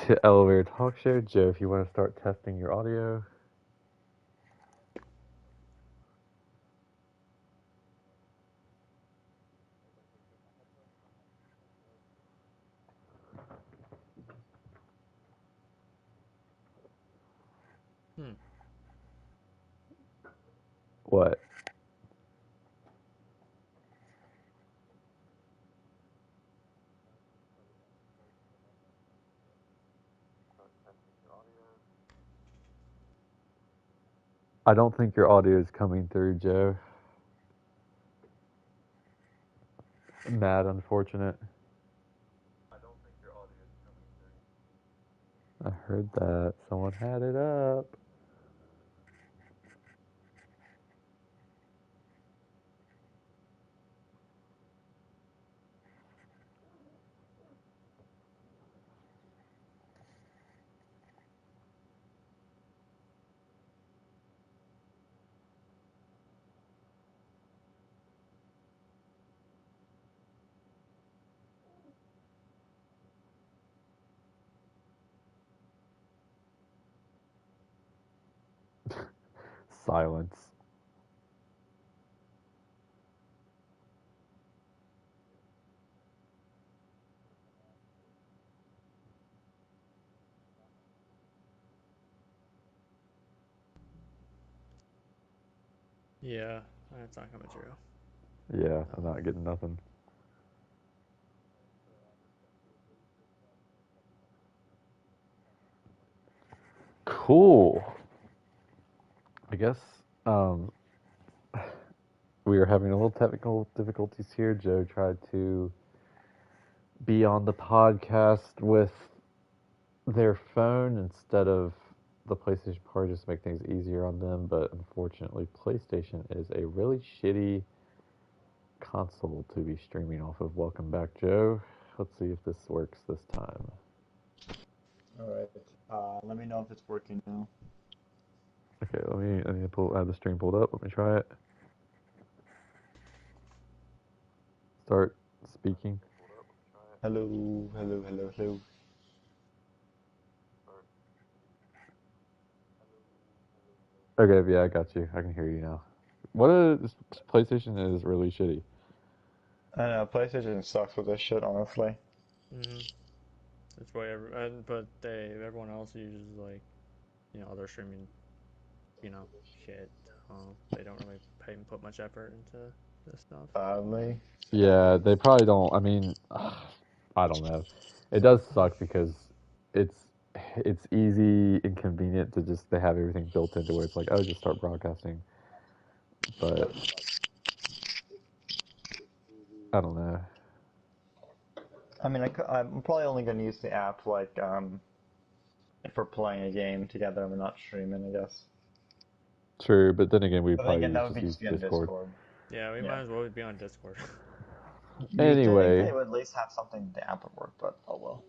to Elevator Talk Show. Joe, if you want to start testing your audio. Hmm. What? I don't think your audio is coming through, Joe. Mad unfortunate. I heard that. Someone had it up. Silence. Yeah, that's not coming through. Yeah, I'm not getting nothing. Cool. I guess um, we are having a little technical difficulties here. Joe tried to be on the podcast with their phone instead of the PlayStation part just to make things easier on them, but unfortunately, PlayStation is a really shitty console to be streaming off of. Welcome back, Joe. Let's see if this works this time. All right. Let me know if it's working now. Okay, I need to have the stream pulled up. Let me try it. Start speaking. Hello, hello, hello, hello. Okay, yeah, I got you. I can hear you now. What is PlayStation is really shitty. I know PlayStation sucks with this shit, honestly. Mm-hmm. That's why but everyone else uses like other streaming shit. They don't really put much effort into this stuff. Sadly, Yeah, they probably don't. I mean, I don't know. It does suck because it's it's easy and convenient to just they have everything built into where it's like, oh, just start broadcasting. But I don't know. I mean, I'm probably only gonna use the app like if we're playing a game together and we're not streaming, I guess. True, but then again, we But then probably again, that would just be use just be on Discord. Discord. Yeah, we Yeah. might as well be on Discord. You'd think Anyway, they would at least have something the app would work, but oh well.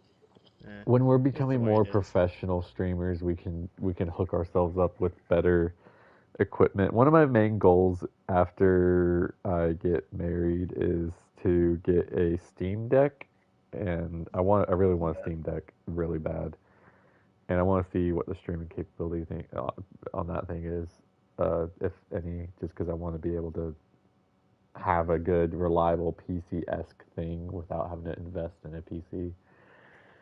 when we're It's the becoming way more it is. professional streamers, we can hook ourselves up with better equipment. One of my main goals after I get married is to get a Steam Deck, and I really want a Yeah. Steam Deck really bad, and I want to see what the streaming capability thing on that thing is, if any, just because I want to be able to have a good, reliable PC-esque thing without having to invest in a PC.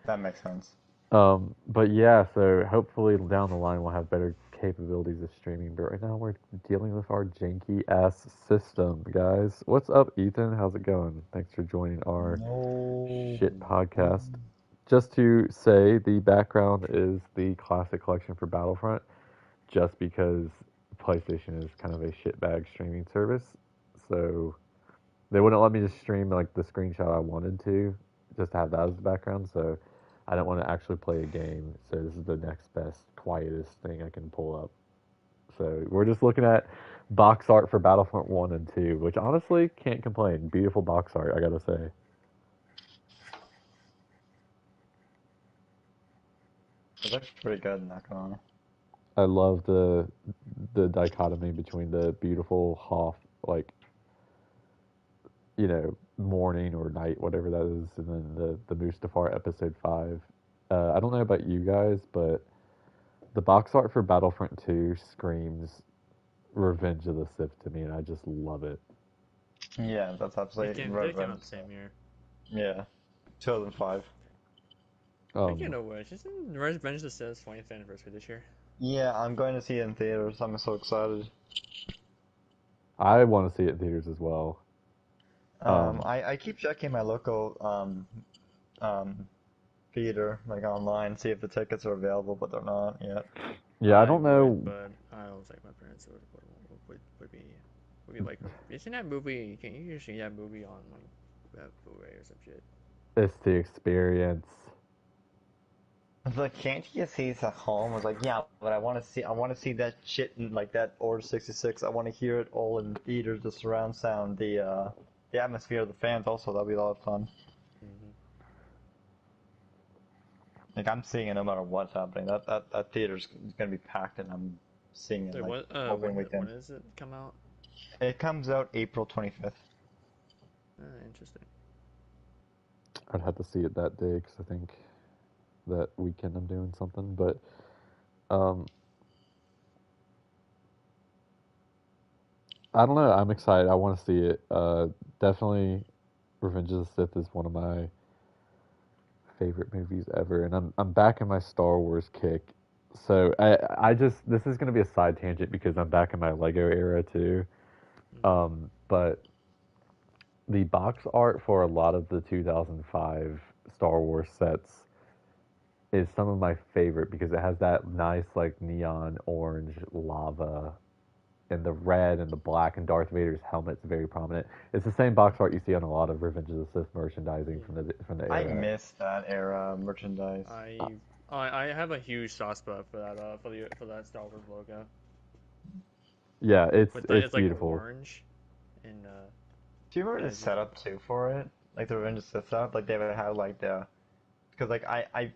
That makes sense. But yeah, so hopefully down the line we'll have better capabilities of streaming. But right now we're dealing with our janky ass system, guys. What's up, Ethan? How's it going? Thanks for joining our No. shit podcast. Just to say, the background is the classic collection for Battlefront, just because PlayStation is kind of a shitbag streaming service. So they wouldn't let me just stream like the screenshot I wanted to, just to have that as the background. So I don't want to actually play a game. So this is the next best, quietest thing I can pull up. So we're just looking at box art for Battlefront 1 and 2, which honestly can't complain. Beautiful box art, I gotta say. It looks pretty good, not gonna lie. I love the dichotomy between the beautiful Hoth, like, morning or night, whatever that is, and then the Mustafar episode 5. I don't know about you guys, but the box art for Battlefront 2 screams Revenge of the Sith to me, and I just love it. Yeah, that's absolutely They came relevant. out the same year. Yeah, 2005. Speaking Um, of which, isn't Revenge of the Sith's 20th anniversary this year? Yeah, I'm going to see it in theaters. I'm so excited. I want to see it in theaters as well. I keep checking my local um theater like online, see if the tickets are available, but they're not yet. Yeah, I I don't would, know. but I don't think my parents would be like, isn't that movie? Can you usually that movie on like Blu-ray or some shit? It's the experience. It's like, can't you see it's at home? I was like, yeah, but I want to see that shit in like that Order 66. I want to hear it all in theaters, the surround sound, the atmosphere of the fans. Also, that'll be a lot of fun. Mm-hmm. Like I'm seeing it no matter what's happening. That theater's gonna be packed, and I'm seeing it Wait, like what? opening weekend. When does it come out? It comes out April 25th. Interesting. I'd have to see it that day because I think that weekend I'm doing something. But um, I don't know. I'm excited. I want to see it. Definitely, Revenge of the Sith is one of my favorite movies ever, and I'm back in my Star Wars kick. So I just this is gonna be a side tangent because I'm back in my Lego era too. Mm-hmm. But the box art for a lot of the 2005 Star Wars sets is some of my favorite because it has that nice like neon orange lava and the red and the black, and Darth Vader's helmet's very prominent. It's the same box art you see on a lot of Revenge of the Sith merchandising from the I era. miss that era merchandise. I have a huge soft spot for that for that Star Wars logo. Yeah, With that, it's it's like beautiful. orange, and Do you remember yeah, the it's just setup too for it? Like the Revenge of the Sith setup? Like they would have like the because like I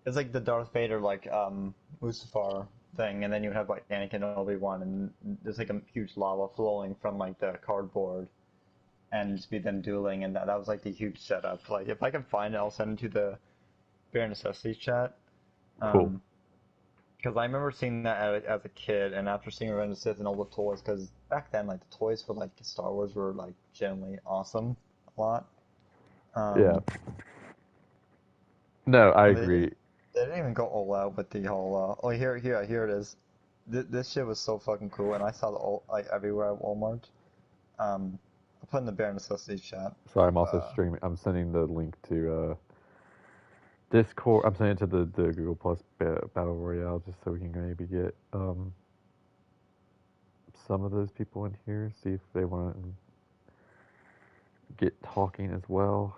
it's like the Darth Vader like Mustafar thing, and then you have like Anakin and Obi-Wan, and there's like a huge lava flowing from like the cardboard, and just be them dueling, and that was like the huge setup. Like if I can find it, I'll send it to the Bare Necessities chat. Cool. Um, because I remember seeing that as a kid, and after seeing Revenge of the Sith and all the toys, because back then like the toys for like Star Wars were like generally awesome a lot. Yeah. Um, No, I and agree. they didn't even go all out with the whole. Oh, here it is. This shit was so fucking cool, and I saw the all like everywhere at Walmart. I'll put in the Bare Necessities chat. Sorry, I'm also streaming. I'm sending the link to Discord. I'm sending it to the Google Plus Battle Royale just so we can maybe get some of those people in here, see if they want to get talking as well.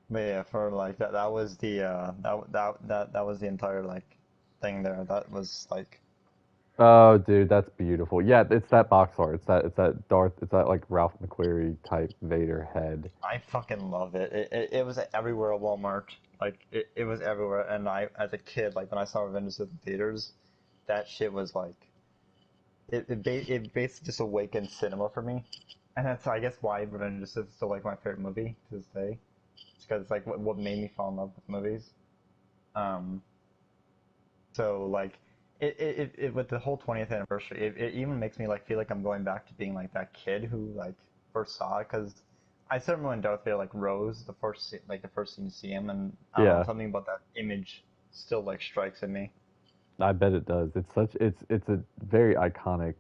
But yeah, for like that was the that was the entire like thing there. That was like Oh, dude, that's beautiful. Yeah, it's that box art. It's that Darth. It's that like Ralph McQuarrie type Vader head. I fucking love it. It was everywhere at Walmart. Like it was everywhere. And I, as a kid, like when I saw Revenge of the theaters, that shit was like it basically just awakened cinema for me. And that's I guess why Revenge of the Sith is still like my favorite movie to this day. It's because it's like what made me fall in love with movies. Um, so like it with the whole 20th anniversary, it even makes me like feel like I'm going back to being like that kid who like first saw it because I still remember when Darth Vader like rose like the first scene you see him, and I don't know, Yeah, something about that image still like strikes at me. I bet it does. It's a very iconic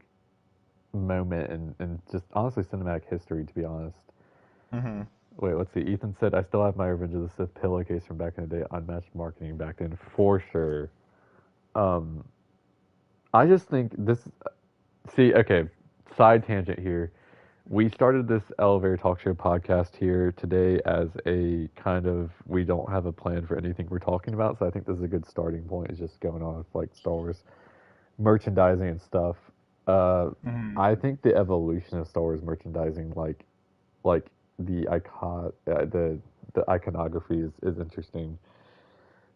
moment and just honestly cinematic history, to be honest. Hmm. Wait, let's see. Ethan said, I still have my Revenge of the Sith pillowcase from back in the day. Unmatched marketing back then, for sure. Um, I just think this. See, okay, side tangent here. We started this Elevator Talk Show podcast here today as a kind of we don't have a plan for anything we're talking about, so I think this is a good starting point. Is just going on with like Star Wars merchandising and stuff. Uh, Hmm. I think the evolution of Star Wars merchandising, like the icon, the iconography is interesting.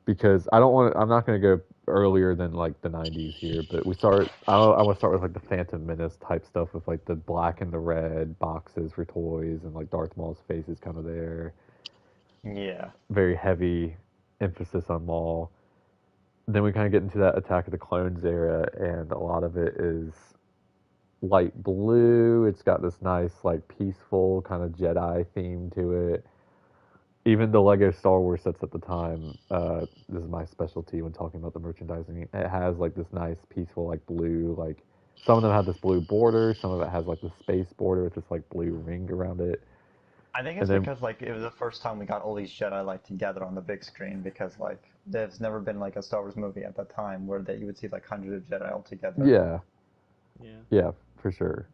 because I don't want. I'm not going to go earlier than like the '90s here, but we start. I want to start with like the Phantom Menace type stuff with like the black and the red boxes for toys and like Darth Maul's face is kind of there. Yeah. Very heavy emphasis on Maul. Then we kind of get into that Attack of the Clones era, and a lot of it is light blue. It's got this nice, like, peaceful kind of Jedi theme to it. Even the Lego Star Wars sets at the time, this is my specialty when talking about the merchandising. It has like this nice, peaceful, like blue, like some of them have this blue border, some of it has like the space border with this like blue ring around it. I think And it's then, because like it was the first time we got all these Jedi like together on the big screen because like there's never been like a Star Wars movie at that time where that you would see like hundreds of Jedi all together. yeah, Yeah. yeah, for sure.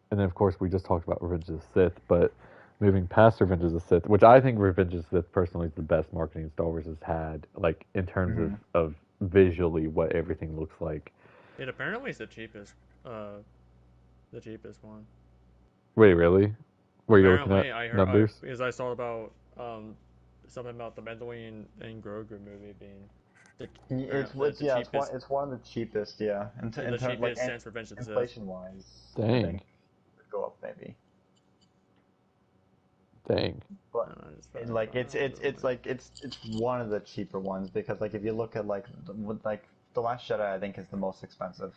And then of course we just talked about Revenge of the Sith, but moving past Revenge of the Sith, which I think Revenge of the Sith personally is the best marketing Star Wars has had, like in terms Hmm. of visually what everything looks like. It apparently is uh, the cheapest one. Wait, really? Were you looking at Apparently, numbers? because I saw about something about the Mandalorian and Grogu movie being It's the yeah cheapest, it's one of the cheapest, yeah. In the terms like cheapest since Revenge of the Sith. inflation wise, I Dang, think it would go up maybe. dang. But And I just like it's like, like it's one of the cheaper ones because like if you look at like the Last Jedi I think is the most expensive.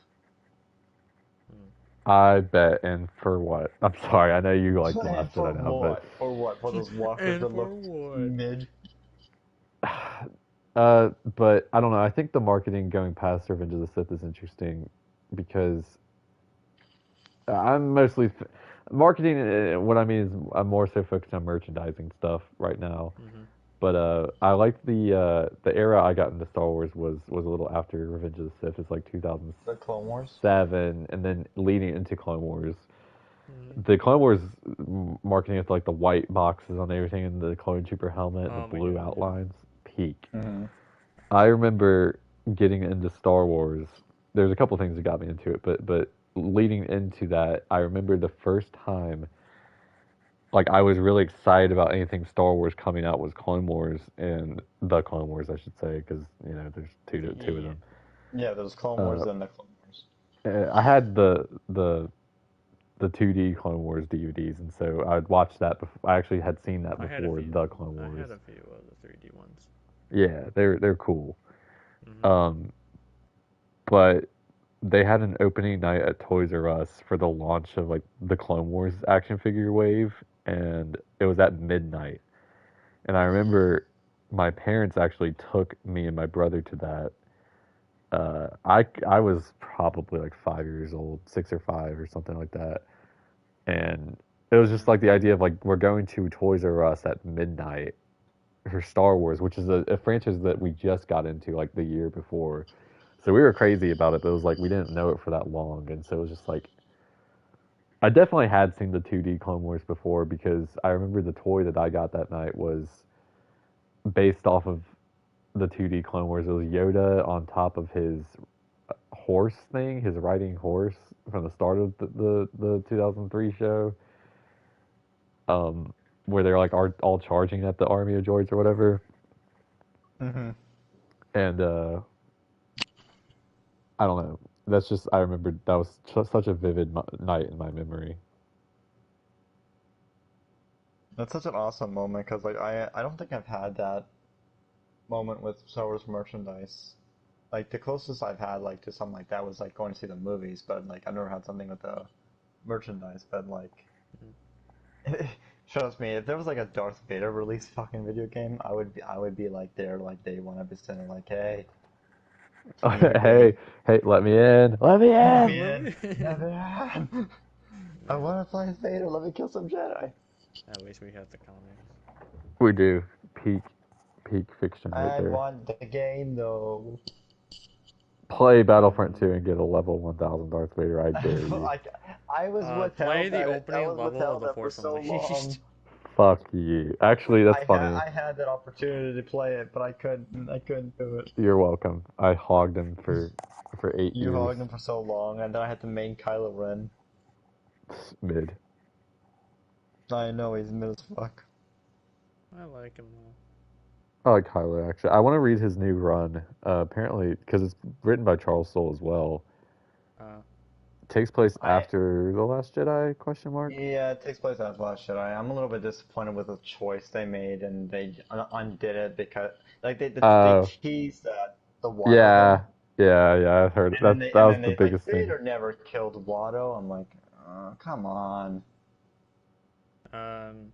I bet, and for what? I'm sorry, I know you like the And Last for Jedi now, but what? For what? For those walkers and that for looked what? mid. but I don't know. I think the marketing going past Revenge of the Sith is interesting because I'm mostly marketing. What I mean is I'm more so focused on merchandising stuff right now. Mm-hmm. But I like the era I got into Star Wars was a little after Revenge of the Sith. It's like The Clone Wars. 2007, and then leading into Clone Wars. Mm-hmm. The Clone Wars marketing with like the white boxes on everything and the Clone Trooper helmet, the blue Yeah. outlines, peak. Mm-hmm. I remember getting into Star Wars. There's a couple things that got me into it, but leading into that, I remember the first time like I was really excited about anything Star Wars coming out was Clone Wars and the Clone Wars, I should say, because you know there's two of Yeah. them. Yeah, there's Clone Wars Uh, and the Clone Wars. I had the 2D Clone Wars DVDs, and so I'd watched that. I actually had seen that I had a before few. the Clone I Wars. had a few of the 3D ones. Yeah, they're cool. Mm-hmm. Um, but they had an opening night at Toys R Us for the launch of like the Clone Wars action figure wave, and it was at midnight. And I remember my parents actually took me and my brother to that. I was probably like 5 years old, 6 or 5 or something like that, and it was just like the idea of like we're going to Toys R Us at midnight for Star Wars, which is a franchise that we just got into like the year before. So we were crazy about it, but it was like we didn't know it for that long, and so it was just like I definitely had seen the 2D Clone Wars before because I remember the toy that I got that night was based off of the 2D Clone Wars. It was Yoda on top of his horse thing, his riding horse from the start of the 2003 show, where they're like all charging at the army of droids or whatever. Mm-hmm. And I don't know. That's just I remember that was such a vivid night in my memory. That's such an awesome moment because like I don't think I've had that moment with Star Wars merchandise. Like the closest I've had like to something like that was like going to see the movies, but like I've never had something with the merchandise. But like, trust me, if there was like a Darth Vader release fucking video game, I would be like there like day one. I'd be sitting like, hey, can you Hey, hey, let me in, let me let in. me in, let me in. I want to play as Vader. Let me kill some Jedi. At least we have the comics. We do peak fiction right I there. want the game though. Play Battlefront 2 and get a level 1000 Darth Vader. I dare you. Like I was Play withheld the that I opening was level of withheld The that for Force so long. Unleashed. Fuck you. Actually, that's funny. I had that opportunity to play it, but I couldn't do it. You're welcome. I hogged him for eight You years. hogged him for so long, and then I had to main Kylo Ren. Mid. I know he's mid as fuck. I like him though. I like Kylo actually. I want to read his new run. Apparently, because it's written by Charles Soule as well. Uh, It takes place I after the Last Jedi? Question mark. Yeah, it takes place after Last Jedi. I'm a little bit disappointed with the choice they made, and they undid it because like they Oh, teased the Watto thing, yeah, yeah. I've heard and that. then they That and was then the they like biggest thing. Vader never killed Watto. I'm like, come on. um,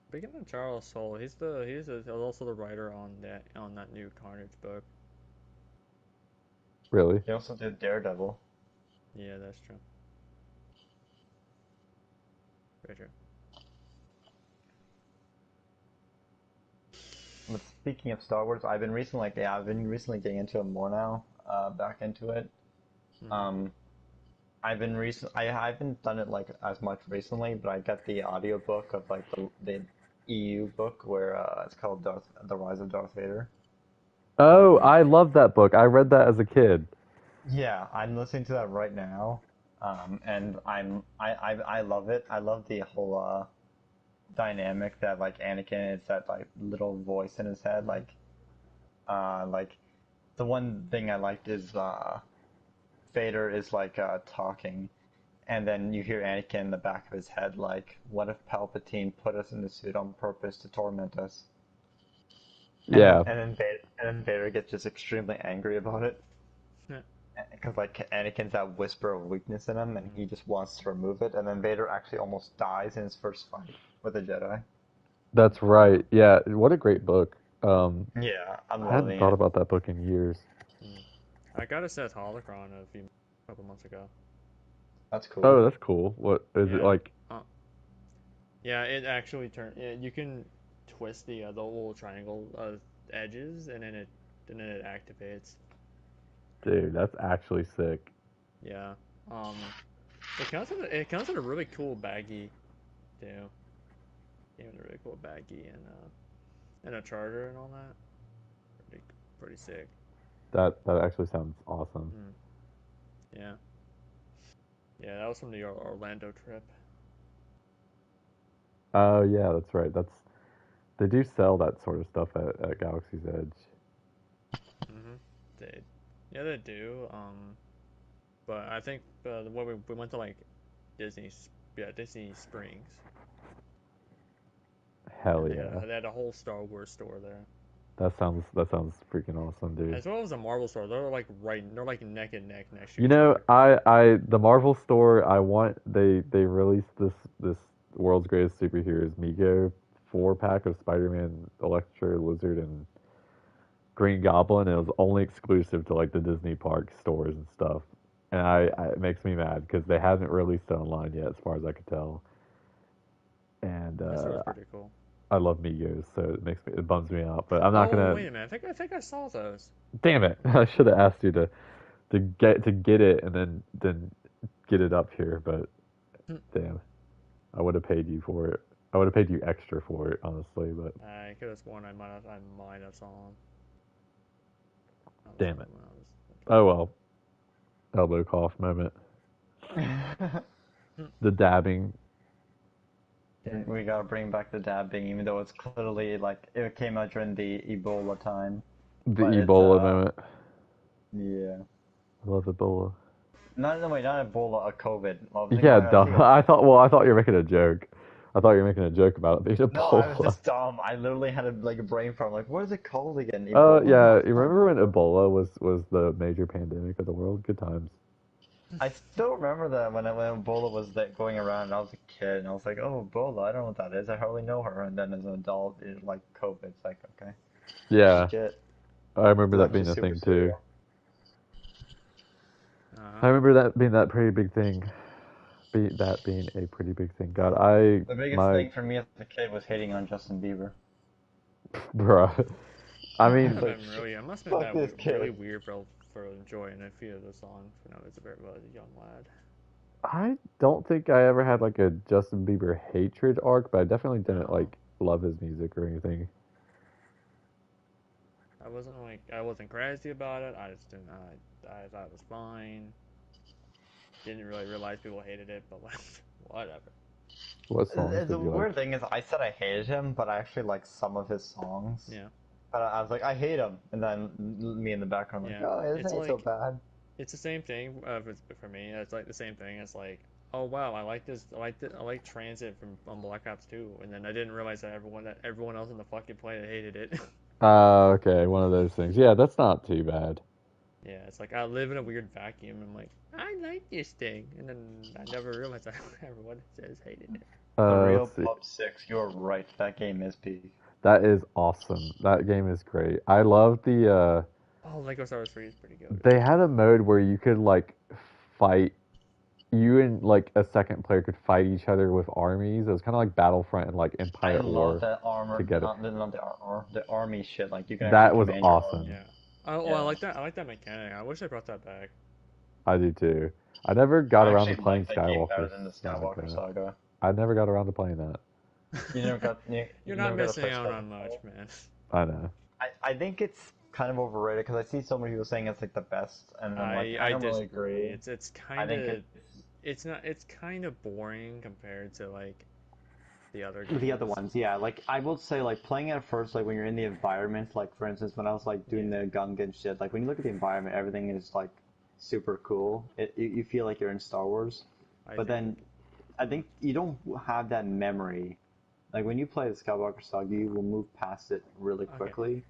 Speaking of Charles Soule, he's also the writer on that new Carnage book. Really? They also did Daredevil. Yeah, that's true. Very true. But speaking of Star Wars, I've been recently getting into it more now. Back into it. Hmm. Um, I haven't done it like as much recently, but I got the audiobook of like the EU book where it's called The Rise of Darth Vader. Oh, I love that book. I read that as a kid. Yeah, I'm listening to that right now, and I love it. I love the whole dynamic that like Anakin is that like little voice in his head. Hmm. Like the one thing I liked is Vader is like talking, and then you hear Anakin in the back of his head like, "What if Palpatine put us in the suit on purpose to torment us?" Yeah, And then Vader gets just extremely angry about it Yeah. because like Anakin's that whisper of weakness in him, and Hmm. he just wants to remove it. And then Vader actually almost dies in his first fight with a Jedi. that's right. Yeah, what a great book. Yeah, I'm I hadn't loving thought it. about that book in years. Hmm. I got a Seth Holocron couple months ago. That's Oh, cool. that's cool. What is it Yeah. like? Uh, yeah, it actually you can twist the little triangle edges, and then it activates. Dude, that's actually sick. Yeah. Um, it comes in a really cool baggie too. Came in a really cool baggie and a charger and all that. Pretty pretty sick. That actually sounds awesome. Hmm. Yeah. Yeah, that was from the Orlando trip. Oh yeah, that's right. They do sell that sort of stuff at Galaxy's Edge. Mm-hmm. They, yeah, they do. But I think when we went to like Disney, yeah, Disney Springs, Hell and yeah. they had a whole Star Wars store there, That sounds freaking awesome, dude. as well as a Marvel store. They're like neck and neck next to You each know, other. the Marvel store, I want they released this World's Greatest Superheroes Mego 4 pack of Spider-Man, Electro, Lizard, and Green Goblin. And it was only exclusive to like the Disney park stores and stuff. And it makes me mad because they haven't released it online yet, as far as I could tell. And That store is pretty cool. I love Migos, so it bums me out. But I'm not Oh, gonna. wait a minute. I think I saw those. Damn it! I should have asked you to get it and then get it up here. But Hmm. damn, I would have paid you for it. I would have paid you extra for it, honestly. But I could have sworn I might have saw them. I was damn it. when I was looking. Oh well. Elbow cough moment. Hmm. The dabbing. We gotta bring back the dabbing, even though it's clearly like it came out during the Ebola time. The But it's Ebola moment. yeah. I love Ebola. Not no wait, not Ebola, a COVID. Yeah, I was dumb. thinking of, I thought you were making a joke. I thought you were making a joke about it being no, I was Ebola. just dumb. I literally had a brain fart. Like, what is it called again? Yeah. Ebola? You remember when Ebola was the major pandemic of the world? Good times. I still remember that when Ebola was going around, and I was a kid, and I was like, oh, Ebola, I don't know what that is. I hardly know her. And then as an adult, it's like COVID. It's like, okay, Yeah, shit. I It's remember that actually being a super thing too. surreal. Uh-huh. I remember that being that pretty big thing. That being a pretty big thing. God, The biggest my thing for me as a kid was hating on Justin Bieber. bruh. I It must mean, have Like, been really. It must have been fuck this really kid. weird for enjoying a few of the songs when I was a young lad. I don't think I ever had like a Justin Bieber hatred arc, but I definitely didn't No, like love his music or anything. I wasn't crazy about it. I just didn't. I thought it was fine. Didn't really realize people hated it, but whatever. What songs The did you like? weird thing is, I said I hated him, but I actually like some of his songs. Yeah. But I was like, I hate him, and then me in the background like, Yeah, oh, this it's ain't so like bad. it's the same thing for me. It's like the same thing. It's like, oh wow, I like this. I like Transit from on Black Ops 2, and then I didn't realize that everyone else in the fucking planet hated it. Okay, one of those things. Yeah, that's not too bad. Yeah, it's like I live in a weird vacuum. I'm like, I like this thing, and then I never realized that everyone says hated it. The real Let's see. Pub 6, you're right. That game is peak. That is awesome. That game is great. I love Oh, Lego Star Wars 3 is pretty good. they had a mode where you could like fight you and like a second player could fight each other with armies. It was kind of like Battlefront and like I Empire at love War that armor, together. not the armor, the army shit. Like you can actually That was command your awesome. army. Yeah. Oh, I Yeah. like that. I like that mechanic. I wish I brought that back. I do too. I never got I around to actually playing like that game better Skywalker than the Skywalker Saga. Saga. I never got around to playing that. You You're not never got to missing play out on Skywalker. much, man. I know. I think it's kind of overrated because I see so many people saying it's like the best, and I'm like, I I don't really disagree. agree. It's I kind think of it's it's kind of boring compared to like the other The other games. ones, yeah. Like I will say, like playing it at first, like when you're in the environment, like for instance, when I was like doing Yeah. the Gungan shit, like when you look at the environment, everything is like super cool. You feel like you're in Star Wars. I But think then I think you don't have that memory. Like when you play the Skywalker Saga, you will move past it really okay. quickly.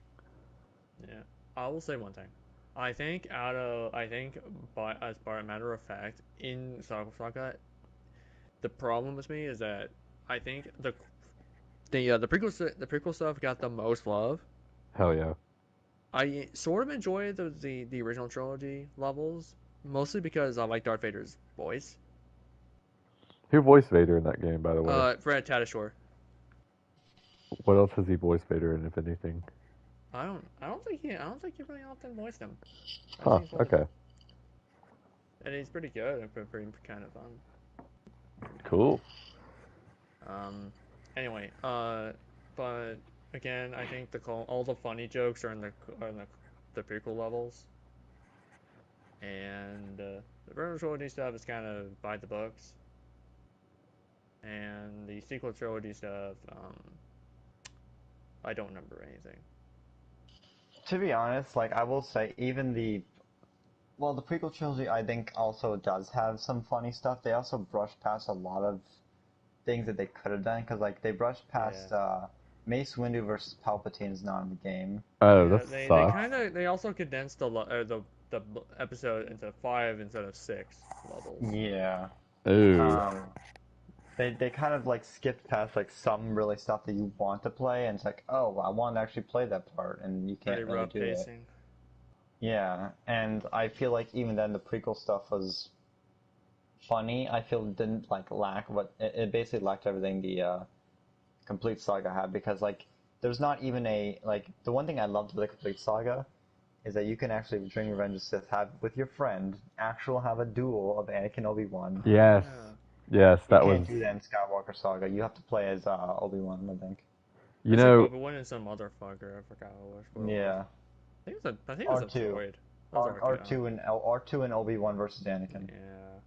Yeah. I will say one thing. I think by as by a matter of fact in Star Wars Saga, the problem with me is that I think the prequel stuff got the most love. Hell yeah. I sort of enjoy the original trilogy levels, mostly because I like Darth Vader's voice. Who voiced Vader in that game, by the way? Fred Tatasciore. What else has he voiced Vader in, if anything? I don't think he really often voiced him. I Huh, think he's voiced, okay. and he's pretty good and pretty kind of fun. Cool. Um, anyway, but again, I think all the funny jokes are in the prequel levels, and the original trilogy stuff is kind of by the books, and the sequel trilogy stuff, I don't remember anything. to be honest, like I will say, even the prequel trilogy I think also does have some funny stuff. They also brush past a lot of things that they could have done because like they brushed Yeah, past Mace Windu versus Palpatine is not in the game. Oh, yeah. that They sucks. kind of they also condensed the episode into 5 instead of 6 levels. Yeah. Ooh. Um, they kind of like skipped past like some really stuff that you want to play, and it's like, oh, I want to actually play that part, and you Pretty can't really rough do it. pacing. Yeah, and I feel like even then the prequel stuff was funny. I feel it didn't like lack what it basically lacked everything the complete saga had because like there's not even a like the one thing I loved about the complete saga is that you can actually during Revenge of the Sith have with your friend actual have a duel of Anakin Obi-Wan. Oh Yes. yeah. Yes, You that was. can't do that in Skywalker Saga. You have to play as Obi-Wan, I think. You It's like know, Obi-Wan and some motherfucker. I forgot what it was. Yeah, I think it was a R2, droid. That was R2. R2 and Obi-Wan versus Anakin. Yeah.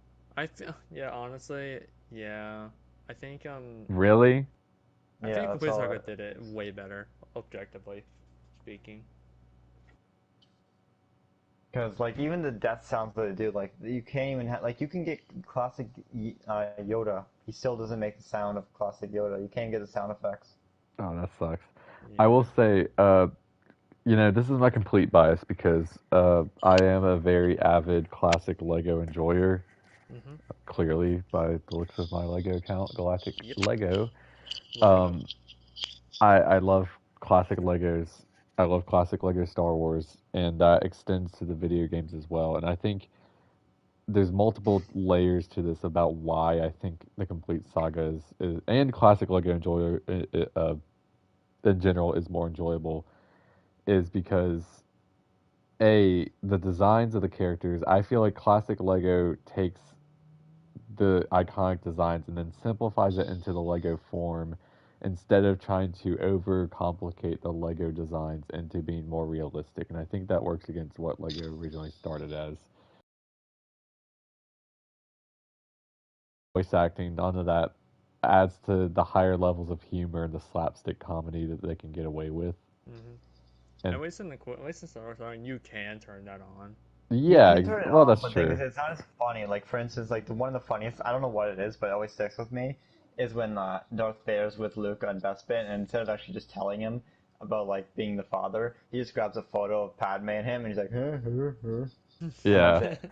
Yeah, honestly, yeah. I think really? I Yeah, think that's Complete all. Saga did it way better, objectively speaking. Because like even the death sounds that they do, like you can't even like you can get classic Yoda. He still doesn't make the sound of classic Yoda. You can't get the sound effects. Oh, that sucks. I will Yeah. say, this is my complete bias because I am a very avid classic Lego enjoyer, Mhm. clearly by the looks of my Lego account, Galactic Yep. Lego. Look it up. Um, I love classic Legos. I love classic Lego Star Wars, and that extends to the video games as well. And I think there's multiple layers to this about why I think the complete saga is and classic Lego enjoyer in general is more enjoyable is because the designs of the characters. I feel like classic Lego takes the iconic designs and then simplifies it into the Lego form instead of trying to overcomplicate the Lego designs into being more realistic. And I think that works against what Lego originally started as. Voice acting, none of that adds to the higher levels of humor and the slapstick comedy that they can get away with. Mhm. And At least in Star Wars, you can turn that on. You yeah, can turn it well, on, that's but the thing true. is, it's not as funny. Like for instance, like one of the funniest, I don't know what it is, but it always sticks with me, is when Darth Vader's with Luke on Bespin, and instead of actually just telling him about like being the father, he just grabs a photo of Padme and him, and he's like, and that's Yeah, it.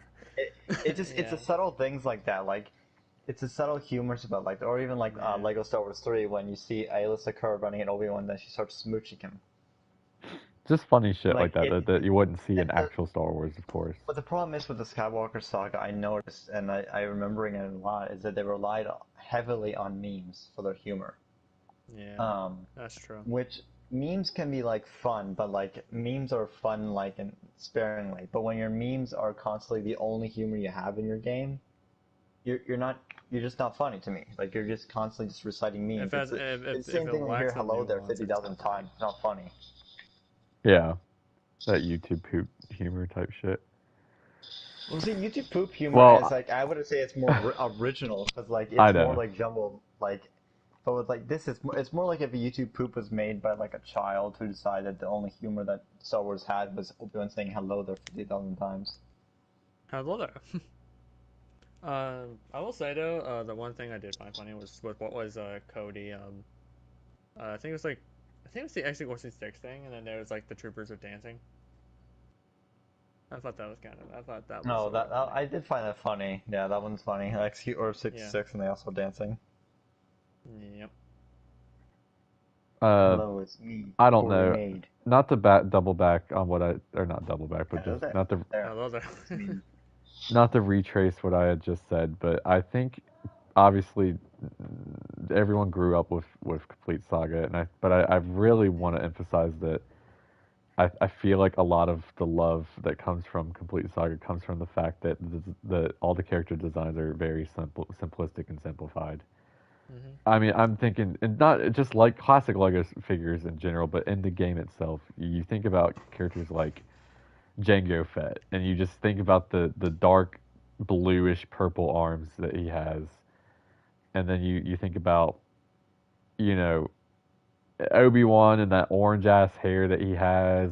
It just it's Yeah. the subtle things like that, like it's the subtle humors about like, or even like Yeah. Lego Star Wars 3 when you see Alyssa Kerr running at Obi-Wan, then she starts smooching him. just funny shit like Like that that you wouldn't see in it, actual Star Wars, of course. But the problem is with the Skywalker saga, I noticed, and I remembering it a lot, is that they relied heavily on memes for their humor. Yeah, Um, that's true. which memes can be like fun, but like memes are fun like and sparingly. But when your memes are constantly the only humor you have in your game, you're just not funny to me. Like you're just constantly just reciting memes. It's it's the If same it thing when you hear lacks the "hello there" nuance, it's 50,000 not funny. times. It's not funny. Yeah, that YouTube poop humor type shit. Well, see, YouTube poop humor Well, is like I would say it's more original because like I it's more know. like jumbled like, but with like this it's more like if a YouTube poop was made by like a child who decided the only humor that Star Wars had was Obi-Wan saying hello there 50,000 times. Hello there. I will say though, the one thing I did find funny was with what was Cody. I think it was like, I think it was the X-46 thing, and then there was like the troopers were dancing. I thought that was No, sort of funny. I did find that funny. Yeah, that one's funny. XQ or Yeah. 66 and they also dancing. Yep. Uh, Hello, it's me. I don't Poorly know. made. Not to double back on what I, or not double back, but Hello just there. not to There. Hello there. It's me. not to retrace what I had just said, but I think obviously everyone grew up with Complete Saga, and I really want to emphasize that I feel like a lot of the love that comes from Complete Saga comes from the fact that all the character designs are very simplistic and simplified. hmm I mean, I'm thinking, and not just like classic Lego figures in general, but in the game itself. You think about characters like Jango Fett, and you just think about the dark bluish purple arms that he has, and then you think about, you know, Obi-Wan and that orange ass hair that he has,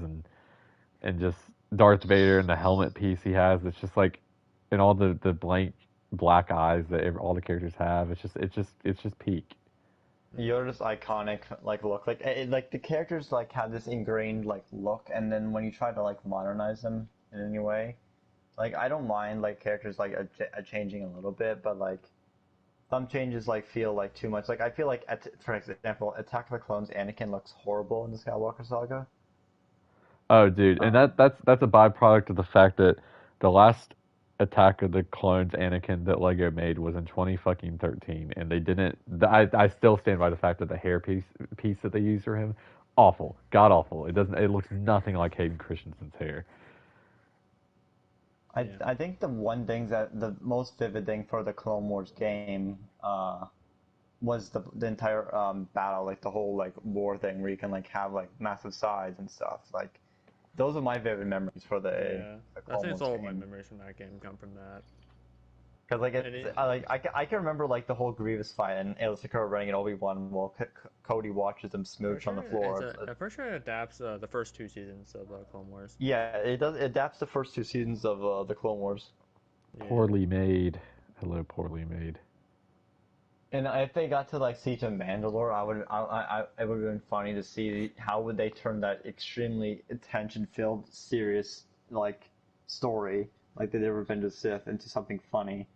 and just Darth Vader and the helmet piece he has. It's just like, and all the blank black eyes that all the characters have. It's just peak. You're just iconic, like look, like like the characters like have this ingrained like look, and then when you try to like modernize them in any way, like I don't mind like characters like changing a little bit, but like some changes like feel like too much. Like I feel like for example, Attack of the Clones Anakin looks horrible in the Skywalker saga. Oh, dude, and Um, that's a byproduct of the fact that the last Attack of the Clones Anakin that Lego made was in 20 fucking 13, and they didn't. I still stand by the fact that the hair piece that they used for him, awful, god awful. It doesn't. It looks nothing like Hayden Christensen's hair. Yeah. I think the one thing that the most vivid thing for the Clone Wars game was the entire battle, like the whole like war thing where you can like have like massive size and stuff. Like those are my vivid memories for Yeah. the I Clone think it's Wars all my game. memories from that game come from that. Because like And it, I can remember like the whole Grievous fight and Aayla Secura running at Obi-Wan while Cody watches them smooch on the floor. I'm pretty sure it adapts the first two seasons of Clone Wars. Yeah, it does. It adapts the first two seasons of the Clone Wars. Yeah. Poorly made. Hello, poorly made. And if they got to like Siege of Mandalore, it would have been funny to see how would they turn that extremely attention-filled, serious like story, like they did Revenge of the Sith, into something funny.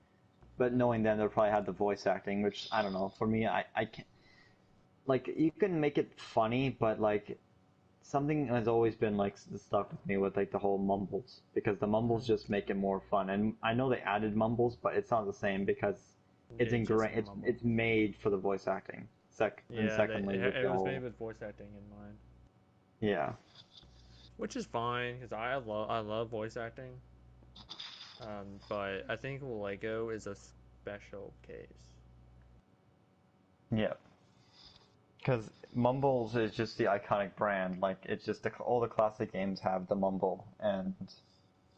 But knowing them, they'll probably have the voice acting, which I don't know. For me, I can't. Like you can make it funny, but like something has always been like stuck with me with like the whole mumbles because the mumbles just make it more fun. And I know they added mumbles, but it's not the same because it's Yeah, just ingrained. mumble. It's made for the voice acting. And Yeah, secondly, with it the was whole made with voice acting in mind, yeah. which is fine because I love voice acting. But I think Lego is a special case. Yeah, because Mumbles is just the iconic brand. Like it's just all the classic games have the Mumble, and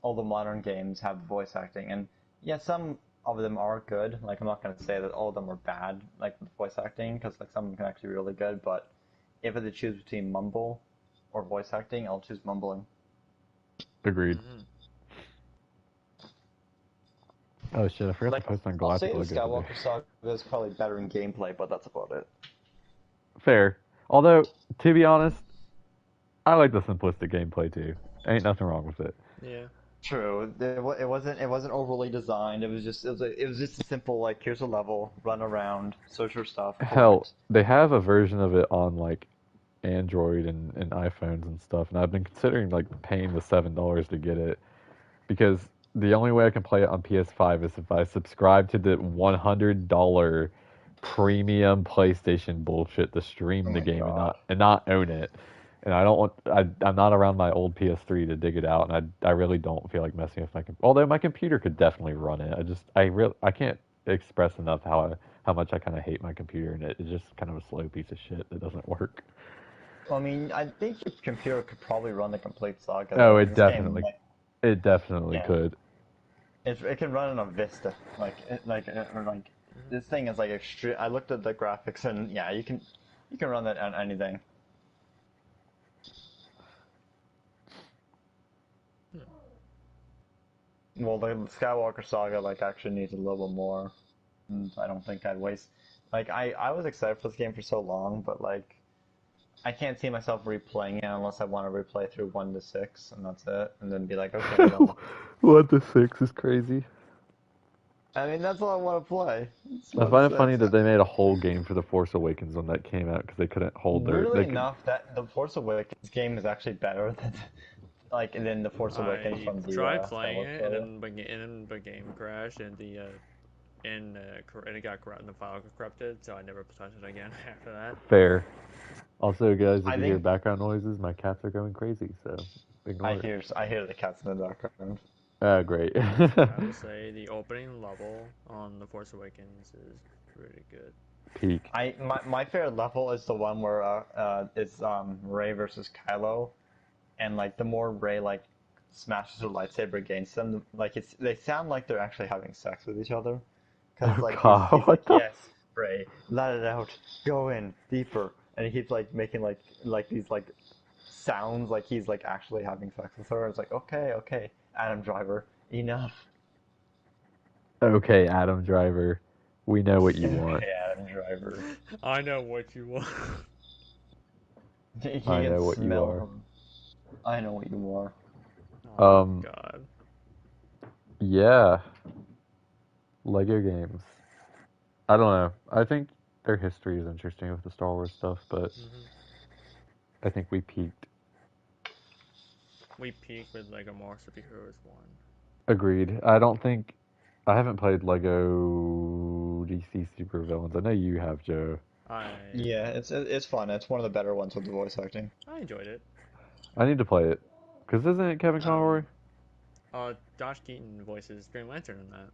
all the modern games have the voice acting. And yeah, some of them are good. Like I'm not gonna say that all of them are bad, like with voice acting, because like some of them can actually be really good. But if I had to choose between Mumble or voice acting, I'll choose mumbling. Agreed. Mhm. Oh shit, I forgot Like, to post on I'll Galactic say the Lego today. Skywalker Saga is probably better in gameplay, but that's about it. Fair. Although, to be honest, I like the simplistic gameplay too. Ain't nothing wrong with it. Yeah. True. It wasn't overly designed. It was just a simple like here's a level, run around, search for stuff, Hell, collect. they have a version of it on like Android and iPhones and stuff, and I've been considering like paying the $7 to get it because the only way I can play it on PS5 is if I subscribe to the $100 premium PlayStation bullshit to stream Oh the my game and God. not own it. And I don't want I'm not around my old PS3 to dig it out, and I really don't feel like messing with my computer. Although my computer could definitely run it. I can't express enough how much I kind of hate my computer, and it's just kind of a slow piece of shit that doesn't work. I mean, I think your computer could probably run the complete saga. Oh, Like it this game, definitely yeah, could. it can run on a Vista. This thing is like extreme. I looked at the graphics and yeah, you can run that on anything. Well, the Skywalker Saga like actually needs a little more. And I don't think I'd waste. Like I was excited for this game for so long, but like I can't see myself replaying it unless I want to replay through 1 to 6, and that's it, and then be like, okay, I'm done. 1 to 6 is crazy. I mean, that's all I want to play. It's I 1 to find it funny 6. that they made a whole game for The Force Awakens when that came out because they couldn't hold their. Weirdly They could, enough, that the Force Awakens game is actually better than the Force Awakens I from the tried playing Skywalker it, Saga. the game crashed, and it got corrupted. The file got corrupted, so I never touched it again after that. fair. Also, guys, if I you hear think background noises, my cats are going crazy, so ignore I it. hear the cats in the background. Ah, great. I will say the opening level on The Force Awakens is pretty good. Peak. My favorite level is the one where it's Rey versus Kylo, and like the more Rey like smashes her lightsaber against them, like they sound like they're actually having sex with each other, because Oh like god, he's what like, the? yes, Rey, let it out, go in deeper, and he keeps like making like these like sounds like he's like actually having sex with her. It's like okay, Adam Driver, enough. Okay, Adam Driver, we know what you want. Okay, Adam Driver. I know what you want. He I can know what you smell are. him. I know what you are. Oh Um, my god. Yeah, Lego games. I don't know. I think their history is interesting with the Star Wars stuff, but Hmm. I think we peaked. We peaked with Lego More Superheroes 1. Agreed. I haven't played Lego DC Super Villains. I know you have, Joe. Yeah, it's fun. It's one of the better ones with the voice acting. I enjoyed it. I need to play it. Cause isn't it Kevin Conroy? Josh Keaton voices Green Lantern in that.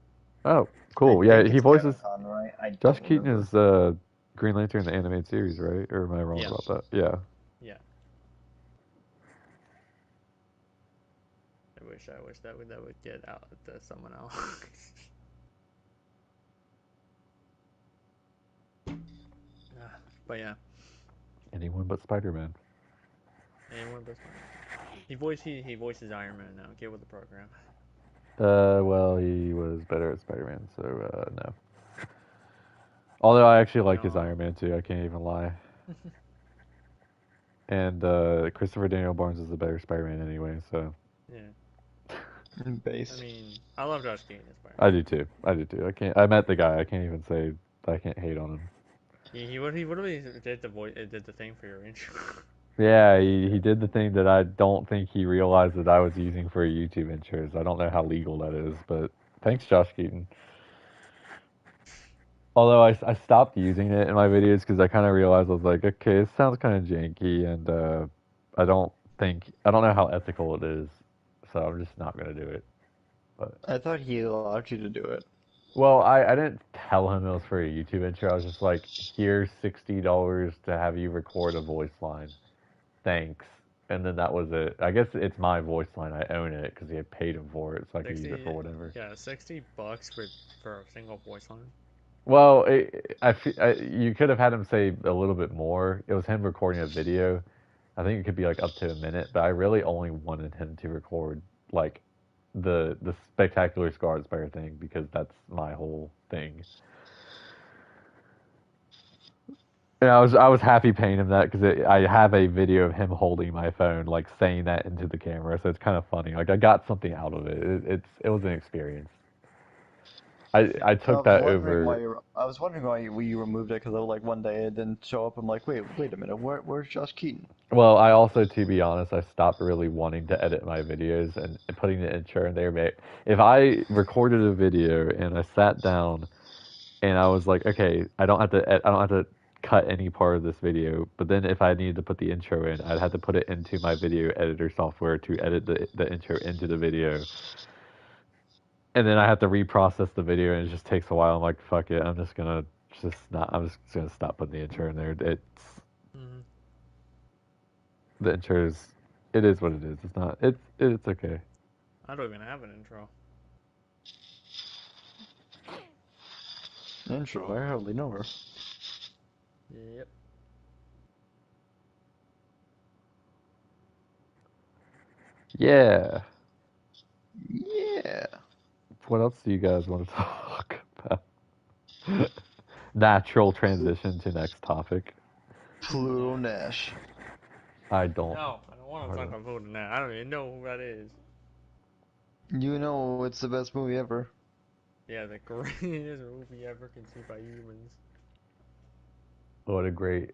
Oh, cool. I Yeah, think he it's voices. Kevin Conroy. I Josh don't Keaton remember. is Green Lantern in the animated series, right? Or am I wrong Yeah. about that? Yeah. Yeah. I wish that would get out to someone else. But yeah, Anyone but Spider-Man. anyone but Spider. He voices Iron Man now. Get with the program. Well, he was better at Spider-Man, so no. Although I actually like his No. Iron Man too, I can't even lie. And Christopher Daniel Barnes is a better Spider-Man anyway, so Yeah. Base. I mean, I love Josh Keaton as Spider. I do too. I do too. I met the guy. I can't even say I can't hate on him. He literally did the voice, did the thing for your intro. Yeah, he did the thing that I don't think he realized that I was using for a YouTube intros. I don't know how legal that is, but thanks, Josh Keaton. Although I stopped using it in my videos because I kind of realized I was like, okay, it sounds kind of janky, and I don't know how ethical it is, so I'm just not gonna do it. But I thought he allowed you to do it. well, I didn't tell him it was for a YouTube intro. I was just like, here's $60 to have you record a voice line. Thanks. And then that was it. I guess it's my voice line. I own it because he had paid him for it, so I could use it for whatever. Yeah, $60 for a single voice line. Well, you could have had him say a little bit more. It was him recording a video. I think it could be like up to a minute, but I really only wanted him to record like the spectacular Scarlet Spider thing because that's my whole thing. And I was happy paying him that because I have a video of him holding my phone, like saying that into the camera, so it's kind of funny. Like I got something out of it. It was an experience. I took that over. I was wondering why you removed it because like one day it didn't show up. I'm like, wait a minute, where's Josh Keaton? Well, I also, to be honest, I stopped really wanting to edit my videos and putting the intro in there. If I recorded a video and I sat down and I was like, okay, I don't have to cut any part of this video. But then if I needed to put the intro in, I'd have to put it into my video editor software to edit the intro into the video. And then I have to reprocess the video, and it just takes a while. I'm like, fuck it, I'm just gonna stop putting the intro in there. The intro it is what it is. It's not. It's okay. I don't even have an intro. Intro? I hardly know her. Yep. Yeah. Yeah. What else do you guys want to talk about? Natural transition to next topic. Pluto Nash. I don't. No, I don't want to talk about Pluto Nash. I don't even know who that is. You know it's the best movie ever. Yeah, the greatest movie ever conceived by humans. What a great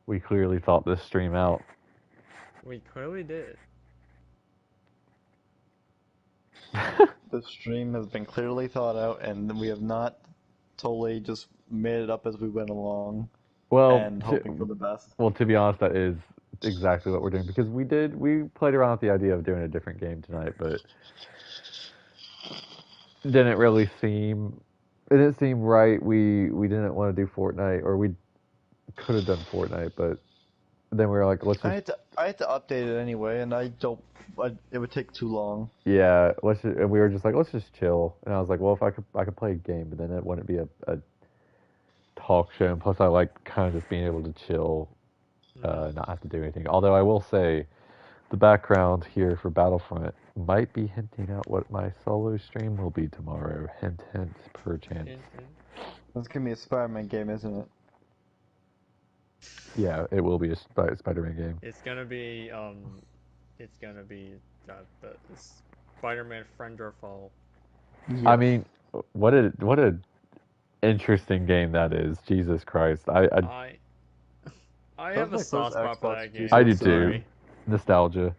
we clearly thought this stream out. We clearly did. The stream has been clearly thought out, and we have not totally just made it up as we went along. Well, and hoping for the best. Well, to be honest, that is exactly what we're doing because we played around with the idea of doing a different game tonight, but it didn't seem right. We didn't want to do Fortnite, or we could have done Fortnite, but then we were like, let's just. I had to update it anyway, and it would take too long. Yeah, and we were just like, let's just chill. And I was like, well, if I could play a game, but then it wouldn't be a talk show. And plus, I like kind of just being able to chill, not have to do anything. Although I will say, the background here for Battlefront might be hinting at what my solo stream will be tomorrow. Hint, hint, perchance. That's gonna be a Spider-Man game, isn't it? Yeah, it will be a Spider-Man game. It's gonna be the Spider-Man Friend or Foe. Yes. I mean, what a interesting game that is. Jesus Christ, I have a like soft those spot for Xbox that game. I do Sorry. too. Nostalgia.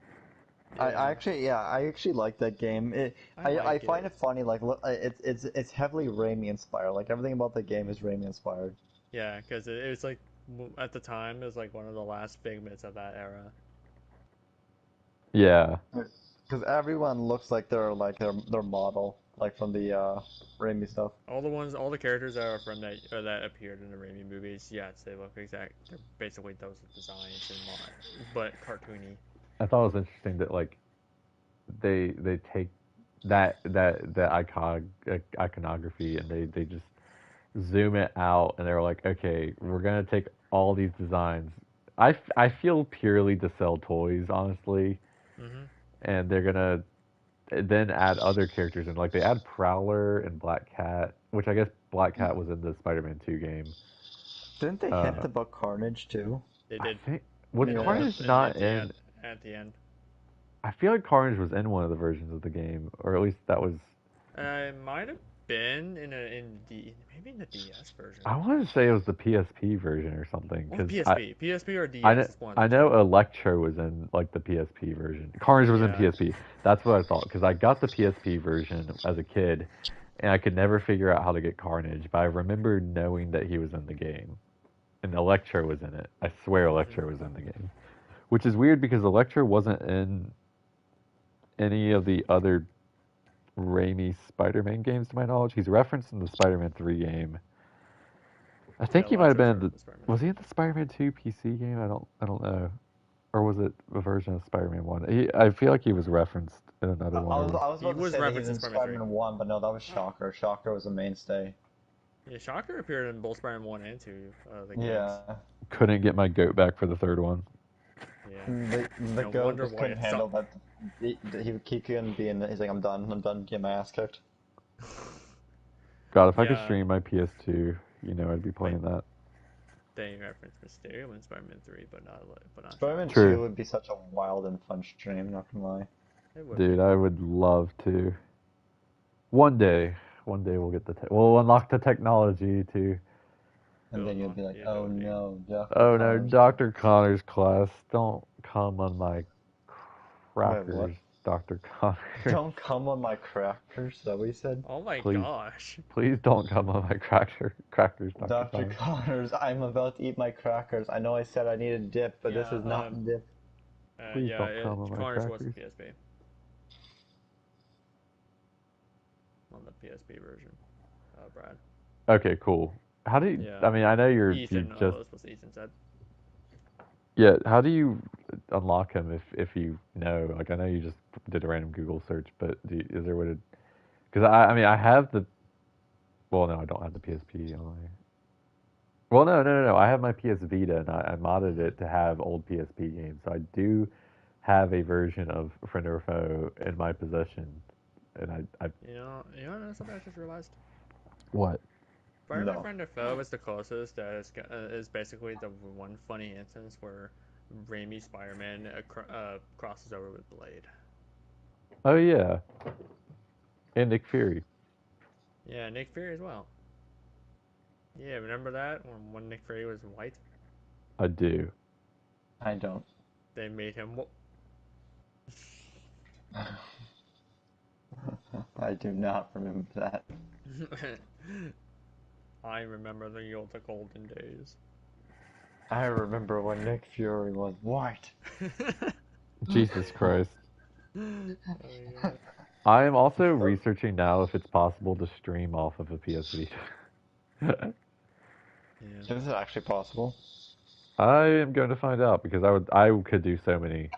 I actually like that game. I find it funny. Like, look, it's heavily Raimi inspired. Like everything about the game is Raimi inspired. Yeah, because it was like at the time it was like one of the last big hits of that era. Yeah. Because everyone looks like they're their model, like from the Raimi stuff. All the characters that are from that appeared in the Raimi movies, yes, they look exact. They're basically those designs but cartoony. I thought it was interesting that like they take that iconography and they just zoom it out and they're like, okay, we're gonna take all these designs. I feel purely to sell toys, honestly, and they're gonna then add other characters in. Like they add Prowler and Black Cat, which I guess Black Cat was in the Spider-Man 2 game. Didn't they hint about Carnage too? They did. Was Carnage not in? At the end. I feel like Carnage was in one of the versions of the game, or at least that was. It might have been maybe in the DS version. I want to say it was the PSP version or something. PSP or DS. I know Electro was in like the PSP version. Carnage was in PSP. That's what I thought because I got the PSP version as a kid, and I could never figure out how to get Carnage. But I remember knowing that he was in the game, and Electro was in it. I swear Electro was in the game. Which is weird because Electro wasn't in any of the other Raimi Spider-Man games to my knowledge. He's referenced in the Spider-Man 3 game. I think he might have been was he in the Spider-Man 2 PC game? I don't know. Or was it a version of Spider-Man 1? I feel like he was referenced in another one. I was about to say that he was in Spider-Man 1, but no, that was Shocker. Shocker was a mainstay. Yeah, Shocker appeared in both Spider-Man 1 and 2, the games. Yeah. Couldn't get my goat back for the third one. Yeah. The No goat wonder just why couldn't it handle that. He couldn't be in the, he's like, I'm done getting my ass kicked. God, if I could Yeah. stream my PS2, I'd be playing that. They reference Mysterio in Spider-Man 3, but not Spider-Man Shocker. True. 2 would be such a wild and fun stream, not gonna lie. It would Dude, be. I would love to. One day we'll get we'll unlock the technology to. And then you'll be like, The oh ability. no, Dr. Oh no, Connors. Dr. Connor's class, don't come on my what? crackers, Dr. Connors. Don't come on my crackers, is that what you said? Oh my Please. gosh. Please don't come on my crackers, Dr. Dr. Connors. Connors, I'm about to eat my crackers. I know I said I needed dip, but this Yeah, is not dip. Please yeah, don't come on my Connors was crackers. the PSP. On the PSP version. Brad. Okay, cool. How do you? Yeah. I mean, I know you Ethan, just. that's what Ethan said. Yeah, how do you unlock him if you know? Like, I know you just did a random Google search, but is there a way to? Because I mean, I have the. Well, no, I don't have the PSP on my. Well, no. I have my PS Vita, and I modded it to have old PSP games. So I do have a version of Friend or Foe in my possession, and I. You know something I just realized? What? Spider-Man No. Friend or Foe is the closest that is basically the one funny instance where Raimi Spider-Man crosses over with Blade. Oh yeah. And Nick Fury. Yeah, Nick Fury as well. Yeah, remember that when Nick Fury was white? I do. I don't. They made him. I do not remember that. I remember the golden days. I remember when Nick Fury was white. Jesus Christ. Oh, yeah. I am also researching now if it's possible to stream off of a PS Vita. Yeah. Is it actually possible? I am going to find out because I could do so many.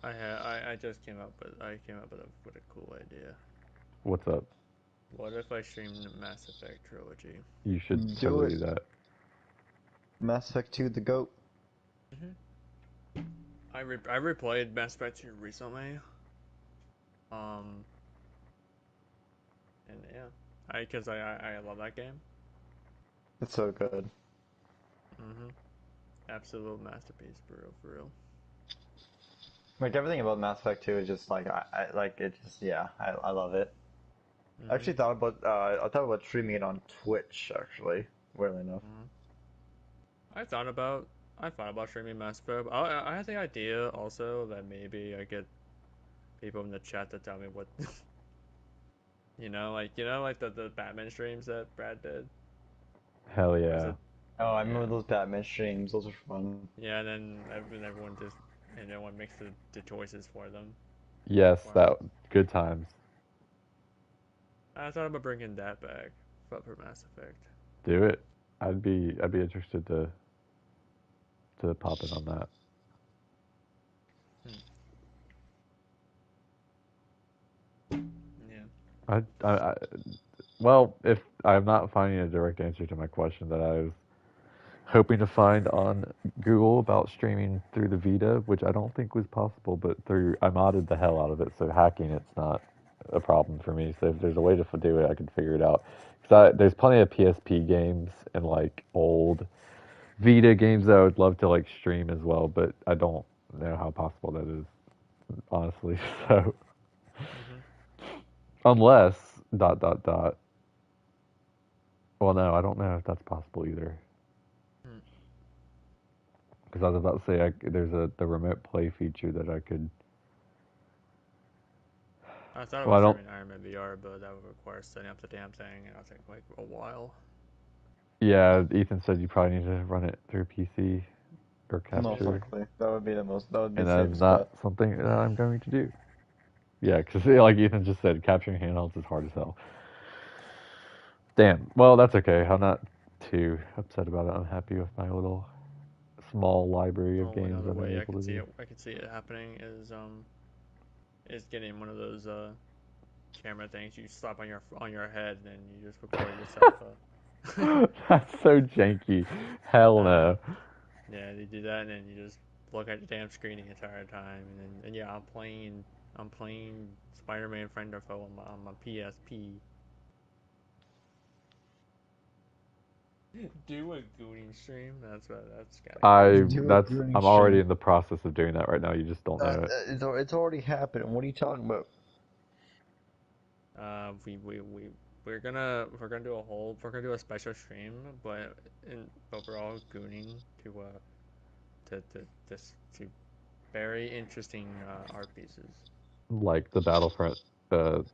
I just came up with a cool idea. What's up? What if I streamed the Mass Effect trilogy? You should Do totally it. do that. Mass Effect 2, the GOAT. I replayed Mass Effect 2 recently. And yeah, because I love that game. It's so good. Absolute masterpiece, for real. Like everything about Mass Effect 2 is just like I like it. Just I love it. I actually thought about streaming it on Twitch. Actually, weirdly enough. I thought about streaming Mass Effect. I had the idea also that maybe I get people in the chat to tell me what. like the Batman streams that Brad did. Hell yeah. Oh, I remember those Batman streams. Those are fun. Yeah, and then everyone makes the choices for them. Yes, good times. I thought about bringing that back, but for Mass Effect. Do it. I'd be interested to pop in on that. Yeah. Well, if I'm not finding a direct answer to my question that I was hoping to find on Google about streaming through the Vita, which I don't think was possible, but I modded the hell out of it, so hacking it's not a problem for me. So if there's a way to do it, I can figure it out. Because there's plenty of PSP games and like old Vita games that I would love to like stream as well, but I don't know how possible that is, honestly. So unless ... Well, no, I don't know if that's possible either. Because I was about to say there's the remote play feature that I could. I thought about streaming Iron Man VR, but that would require setting up the damn thing, and it'll take like a while. Yeah, Ethan said you probably need to run it through PC or capture. Most likely, that would be the most. That would be. And that's not something that I'm going to do. Yeah, because like Ethan just said, capturing handhelds is hard as hell. Damn. Well, that's okay. I'm not too upset about it. I'm happy with my little small library of games Another I'm way able to do. I could see it happening is getting one of those camera things you slap on your head, and then you just record yourself. That's so janky. Hell no. Yeah, they do that, and then you just look at the damn screen the entire time, and yeah, I'm playing Spider-Man Friend or Foe on my PSP. Do a Gooning stream. That's gotta I'm already in the process of doing that right now. You just don't know it. It's already happened. What are you talking about? we're gonna do a special stream, but we're all gooning to very interesting art pieces. Like the Battlefront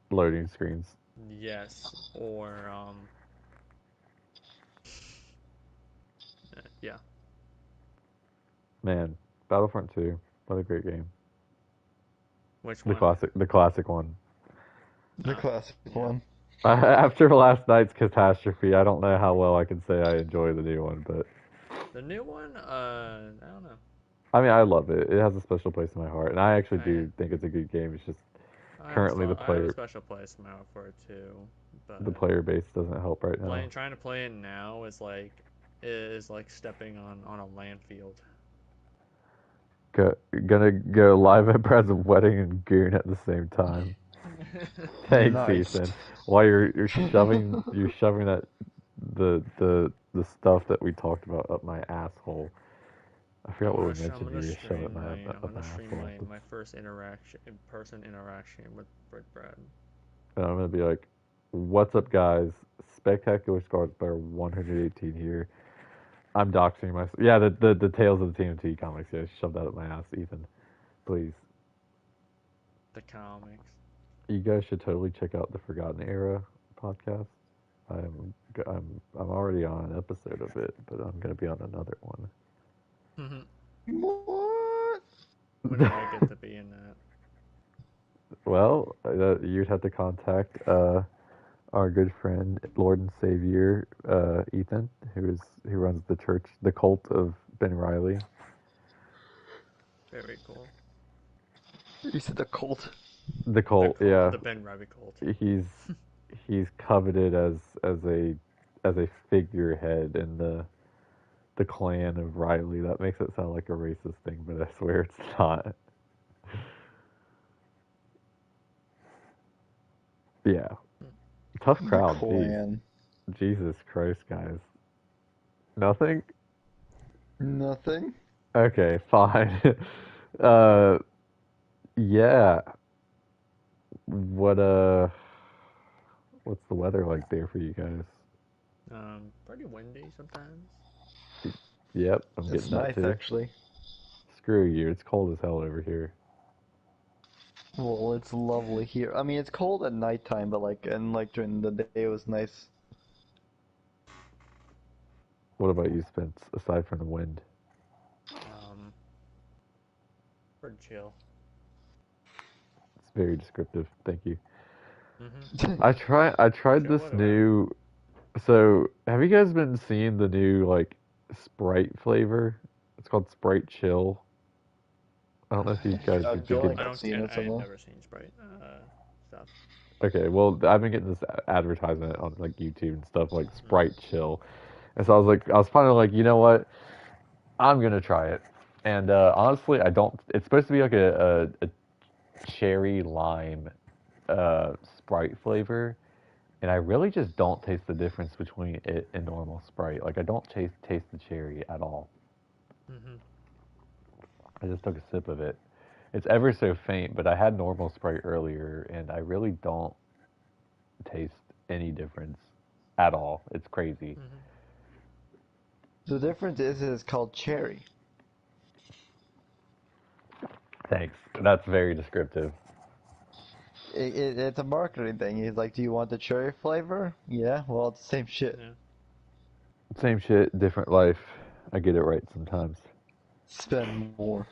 loading screens. Yes, or yeah. Man, Battlefront 2, what a great game. Which The one? classic one. The classic one. After last night's catastrophe, I don't know how well I can say I enjoy the new one, but The new one? I don't know. I mean, I love it. It has a special place in my heart, and I actually Oh, do yeah. think it's a good game. It's just I currently have a special place in my heart for it too, but the player base doesn't help right now. trying to play it now is like stepping on a landfield. Gonna go live at Brad's wedding and Goon at the same time. Thanks, Nice. Ethan. While you're shoving that the stuff that we talked about up my asshole. I forgot what we mentioned. I'm gonna You shove it stream my I'm gonna stream asshole. my first in-person interaction with Brad. And I'm gonna be like, "What's up, guys? Spectacular Scars Player 118 here. I'm doxing myself. Yeah, the Tales of the TMT comics. Yeah, shove that up my ass, Ethan. Please. The comics. You guys should totally check out the Forgotten Era podcast. I'm already on an episode of it, but I'm gonna be on another one. What? When do I get to be in that? Well, you'd have to contact our good friend, Lord and Savior Ethan, who runs the church, the cult of Ben Riley. Very cool. You said the cult. The cult, yeah. The Ben Riley cult. He's coveted as a figurehead in the clan of Riley. That makes it sound like a racist thing, but I swear it's not. Yeah. Tough crowd, geez. Jesus Christ, guys. Nothing? Nothing. Okay, fine. Yeah. What's the weather like there for you guys? Pretty windy sometimes. Yep, I'm It's getting that nice, too. actually. Screw you, it's cold as hell over here. Well, it's lovely here. I mean, it's cold at nighttime, but during the day, it was nice. What about you, Spence, aside from the wind? Pretty chill. It's very descriptive, thank you. Mm-hmm. I tried this new. So, have you guys been seeing the new like Sprite flavor? It's called Sprite Chill. I don't know if you guys I have feel been like I've seen it I've somewhere. never seen Sprite stuff. Okay, well, I've been getting this advertisement on like YouTube and stuff like Sprite Chill, and so I was finally like, you know what, I'm gonna try it. And honestly, I don't. It's supposed to be like a cherry lime Sprite flavor, and I really just don't taste the difference between it and normal Sprite. Like I don't taste the cherry at all. Mm-hmm. I just took a sip of it. It's ever so faint, but I had normal Sprite earlier, and I really don't taste any difference at all. It's crazy. Mm-hmm. The difference is it's called cherry. Thanks. That's very descriptive. It's a marketing thing. He's like, do you want the cherry flavor? Yeah, well, it's the same shit. Yeah. Same shit, different life. I get it right sometimes. Spend more.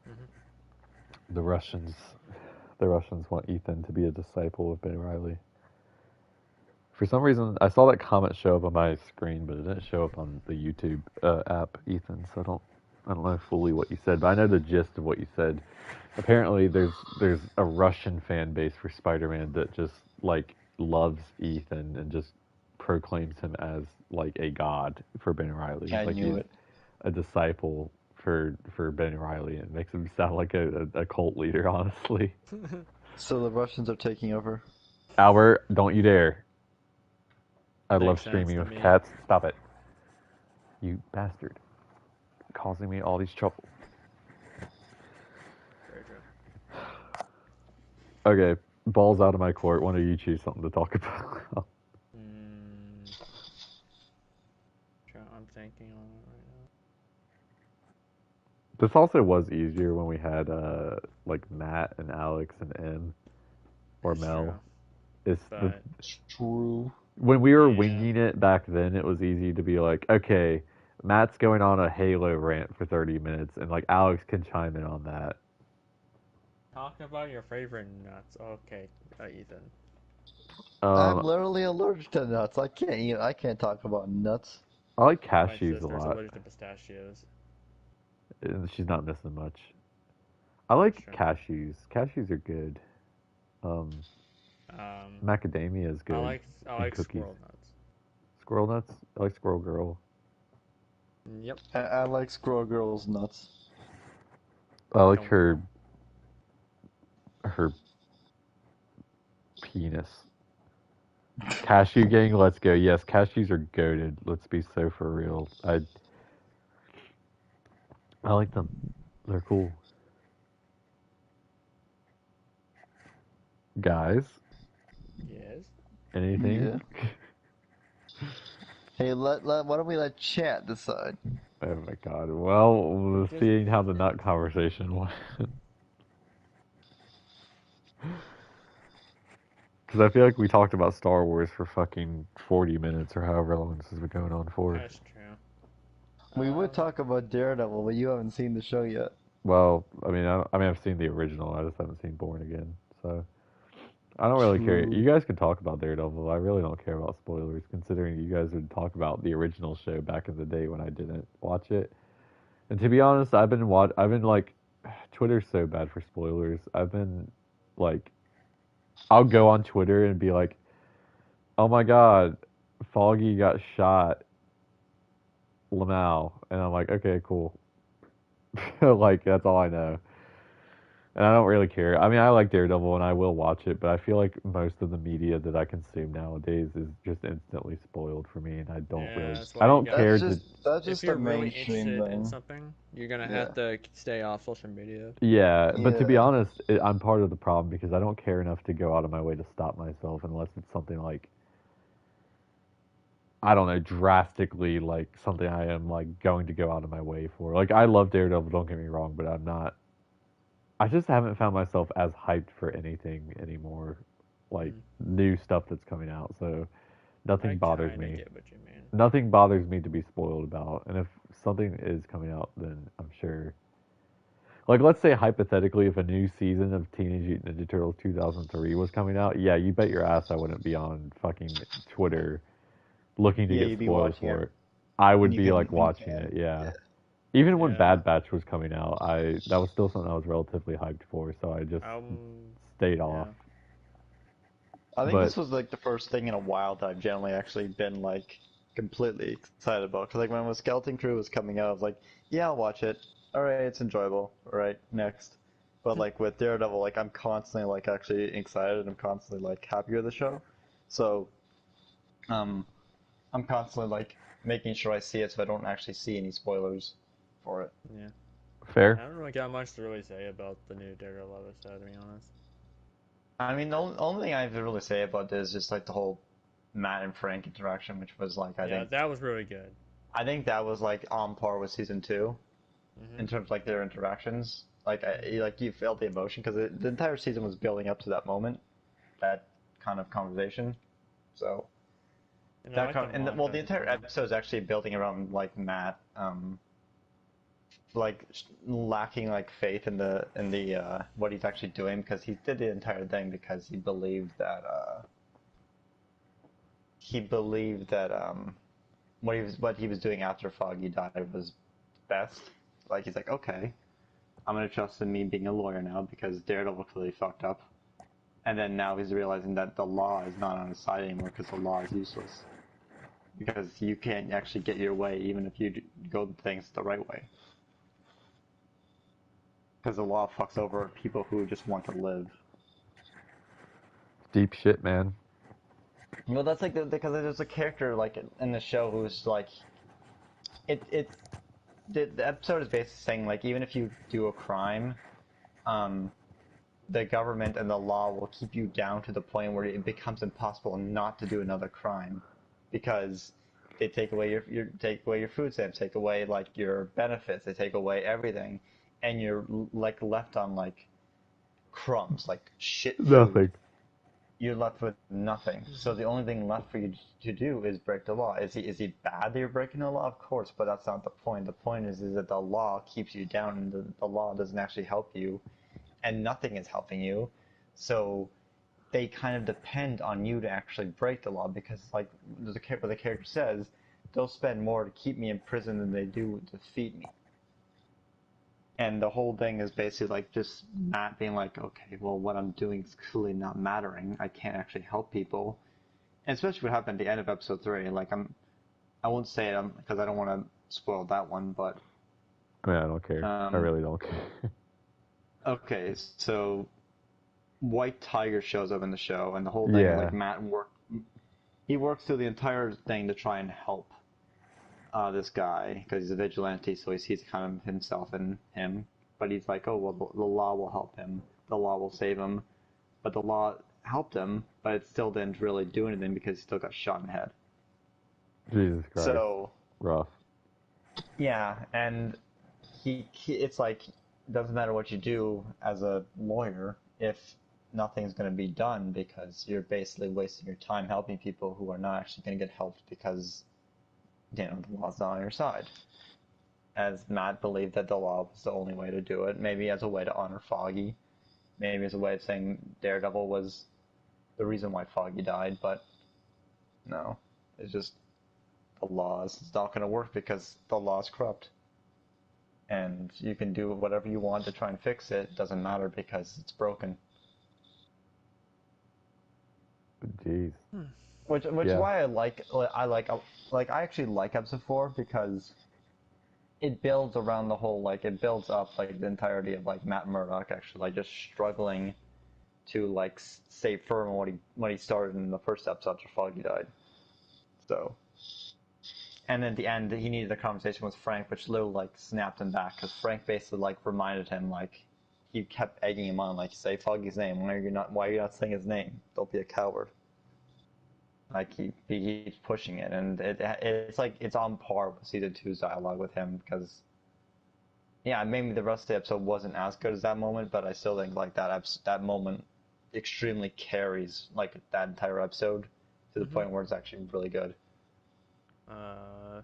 Mm-hmm. The Russians want Ethan to be a disciple of Ben Riley. For some reason, I saw that comment show up on my screen, but it didn't show up on the YouTube app, Ethan. So I don't know fully what you said, but I know the gist of what you said. Apparently, there's a Russian fan base for Spider-Man that just like loves Ethan and just proclaims him as like a god for Ben Riley. I Like knew he's it. a disciple for Ben Riley, and makes him sound like a cult leader. Honestly, So the Russians are taking over. Albert, don't you dare! I love Makes sense streaming to with me. cats. Stop it, you bastard! Causing me all these trouble. Very true. Okay, balls out of my court. Why don't you choose something to talk about? I'm thinking on it right now. This also was easier when we had like Matt and Alex and M or It's Mel. true, It's the but True. when we were Yeah. winging it back then, it was easy to be like, okay, Matt's going on a Halo rant for 30 minutes, and like Alex can chime in on that. talk about your favorite nuts. Okay, Ethan. I'm Um, literally allergic to nuts. I can't eat. I can't talk about nuts. I like My cashews a sister's lot, allergic to pistachios. and she's not missing much. I like Sure. cashews. Cashews are good. Macadamia is good. I like cookies. squirrel nuts. Squirrel nuts. I like Squirrel Girl. Yep. I like Squirrel Girl's nuts. I like Don't her know. penis. Cashew gang, let's go. Yes, cashews are goated. Let's be so for real. I like them. They're cool. Guys, Yes. anything? Yeah. Hey, why don't we let chat decide? Oh my god. Well, seeing how the nut conversation went. Because I feel like we talked about Star Wars for fucking 40 minutes or however long this has been going on for. That's true. We would talk about Daredevil, but you haven't seen the show yet. Well, I mean, I've seen the original. I just haven't seen Born Again. So I don't really care. True. You guys can talk about Daredevil. I really don't care about spoilers, considering you guys would talk about the original show back in the day when I didn't watch it. And to be honest, I've been like, Twitter's so bad for spoilers. I've been like, I'll go on Twitter and be like, oh my god, Foggy got shot, Lamau, and I'm like, okay, cool. Like that's all I know. And I don't really care. I mean, I like Daredevil and I will watch it, but I feel like most of the media that I consume nowadays is just instantly spoiled for me, and I don't Yeah, really, that's why I you don't gotta- care. That's If just you're a really mainstream interested in thing. something, you're gonna Yeah. have to stay off social media. Yeah, but to be Yeah. honest, I'm part of the problem because I don't care enough to go out of my way to stop myself unless it's something like, I don't know, drastically like something I am like going to go out of my way for. Like I love Daredevil, don't get me wrong, but I'm not. I just haven't found myself as hyped for anything anymore, like new stuff that's coming out. So nothing I bothers kinda me. get what you mean. Nothing bothers me to be spoiled about. And if something is coming out, then I'm sure. Like, let's say hypothetically, if a new season of Teenage Mutant Ninja Turtles 2003 was coming out, yeah, you bet your ass I wouldn't be on fucking Twitter looking to Yeah, get you'd be spoilers watching for it. it. I would You be can- like you watching can, it, yeah. yeah. Even when Yeah. Bad Batch was coming out, that was still something I was relatively hyped for, so I just stayed off. I think But- this was like the first thing in a while that I've generally actually been like completely excited about. Cause like when Skeleton Crew was coming out, I was like, yeah, I'll watch it. All right, it's enjoyable. All right, next. But like with Daredevil, like I'm constantly like actually excited. I'm constantly like happy with the show. So, I'm constantly like making sure I see it so I don't actually see any spoilers for it. Yeah. Fair. I don't really got much to really say about the new Daredevil episode, to be honest. I mean, the only thing I have to really say about this is just like the whole Matt and Frank interaction, which was like I think that was really good. I think that was like on par with season 2 in terms of like their interactions. Like you felt the emotion because the entire season was building up to that moment, that kind of conversation. So And that the entire episode. episode is actually building around like Matt, like lacking like faith in the what he's actually doing because he did the entire thing because he believed that what he was doing after Foggy died was best. Like he's like, okay, I'm gonna trust in me being a lawyer now because Daredevil clearly fucked up, And then now he's realizing that the law is not on his side anymore because the law is useless. Because you can't actually get your way even if you go things the right way. Because the law fucks over people who just want to live. Deep shit, man. Well, that's like because there's a character like in the show who's like, the episode is basically saying like even if you do a crime, the government and the law will keep you down to the point where it becomes impossible not to do another crime, because they take away your food stamps, take away like your benefits, they take away everything, and you're like left on like crumbs, like shit food. Nothing. You're left with nothing. So the only thing left for you to do is break the law. Is he bad that you're breaking the law? Of course, but that's not the point. The point is that the law keeps you down, and the law doesn't actually help you, and nothing is helping you. So they kind of depend on you to actually break the law, because like what the character says, they'll spend more to keep me in prison than they do to feed me. And the whole thing is basically like just Matt being like, okay, well, what I'm doing is clearly not mattering. I can't actually help people. And especially what happened at the end of episode 3. Like, I won't say it because I don't want to spoil that one, but... I mean, I don't care. I really don't care. Okay, so White Tiger shows up in the show, and the whole thing, like, Matt works through the entire thing to try and help this guy, because he's a vigilante, so he sees kind of himself in him. But he's like, oh, well, the law will help him. The law will save him. But the law helped him, but it still didn't really do anything because he still got shot in the head. Jesus Christ. So rough. yeah, and he it's like, doesn't matter what you do as a lawyer if nothing's going to be done, because you're basically wasting your time helping people who are not actually going to get helped because, you know, the law's not on your side. As Matt believed that the law was the only way to do it, maybe as a way to honor Foggy, maybe as a way of saying Daredevil was the reason why Foggy died, but no, it's just the laws. It's not going to work because the law is corrupt. And you can do whatever you want to try and fix it. It doesn't matter because it's broken. Jeez. Which is why I actually like episode 4, because it builds around the whole, like, it builds up like the entirety of like Matt Murdock actually like just struggling to like stay firm on what he started in the first episode after Foggy died. So, and then at the end he needed a conversation with Frank, which Lou like snapped him back, because Frank basically like reminded him, like, he kept egging him on, like, say Foggy's name. Why are you not saying his name? Don't be a coward. Like, he keeps pushing it, and it's like it's on par with season 2's dialogue with him, because yeah, maybe the rest of the episode wasn't as good as that moment, but I still think like that moment extremely carries like that entire episode to the point where it's actually really good. I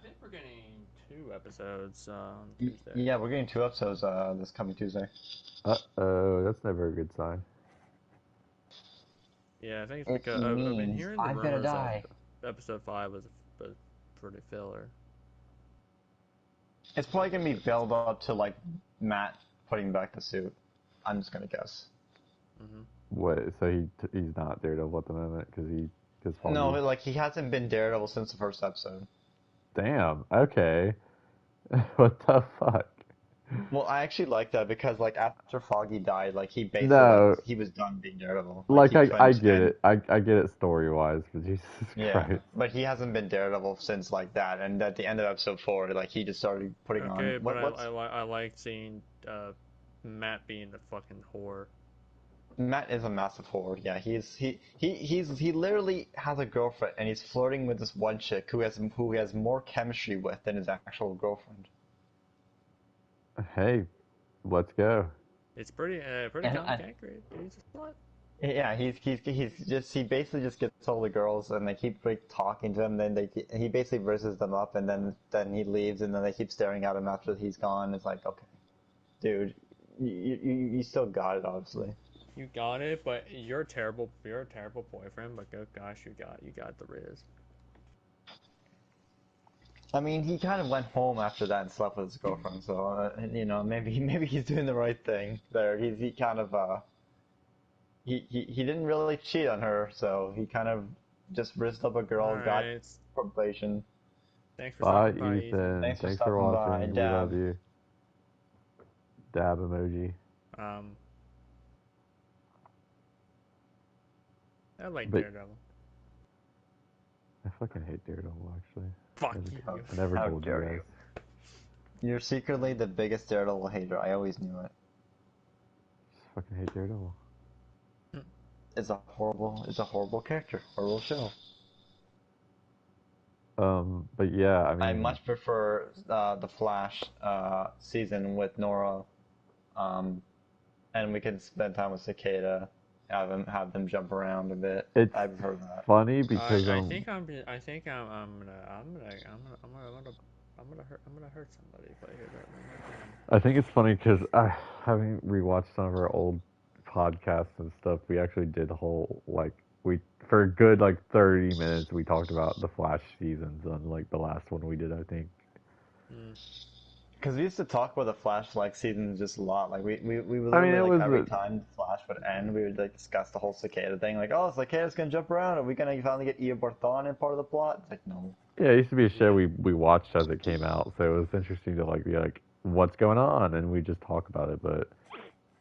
think we're getting 2 episodes on Tuesday. Yeah, we're getting 2 episodes this coming Tuesday. Uh-oh, that's never a good sign. Yeah, I think it's because I've been hearing the I'm gonna rumors die. that episode 5 was pretty filler. It's probably gonna be built up to like Matt putting back the suit. I'm just gonna guess. What? So he's not Daredevil at the moment because No, like he hasn't been Daredevil since the first episode. Damn. Okay. What the fuck? Well, I actually like that, because like after Foggy died, like he basically like, he was done being Daredevil. Like he I get it. I get it story wise, but Jesus Christ. But he hasn't been Daredevil since like that, and at the end of episode 4, like he just started putting on. Okay, but I like seeing Matt being the fucking whore. Matt is a massive whore. Yeah, he literally has a girlfriend, and he's flirting with this one chick who he has more chemistry with than his actual girlfriend. Hey, let's go. It's pretty concrete. He's a slut. Yeah, he basically just gets all the girls, and they keep like talking to him. Then he basically verses them up, and then he leaves, and then they keep staring at him after he's gone. It's like, okay, dude, you still got it, obviously. You got it, but you're a terrible boyfriend. But gosh, you got the Riz. I mean, he kind of went home after that and slept with his girlfriend, so you know, maybe he's doing the right thing there. He kind of he didn't really cheat on her, so he kind of just risked up a girl, got Alright. probation. Thanks for Bye, stopping by, Ethan. Ethan. Thanks for Thanks for stopping by, watching. We love Dab. you. Dab emoji. I like But- Daredevil. I fucking hate Daredevil, actually. Fuck I you. never How told you dare guys. you. You're secretly the biggest Daredevil hater. I always knew it. Just fucking hate Daredevil. It's a horrible character, horrible show. But yeah, I mean, I much prefer the Flash season with Nora, and we can spend time with Cicada, have them jump around a bit. it's I prefer that. funny because I think I'm gonna hurt somebody if I hear that one more time. I think it's funny because having rewatched some of our old podcasts and stuff, we actually did a whole for a good 30 minutes we talked about the Flash seasons on the last one we did, I think. Because we used to talk about the Flash seasons just a lot. Like we would I mean, literally it was every time the Flash would end, we would discuss the whole Cicada thing. Like, oh, Cicada's gonna jump around. Are we gonna finally get Eobard in part of the plot? It's like, no. Yeah, it used to be a show we watched as it came out, so it was interesting to be like, what's going on, and we just talk about it. But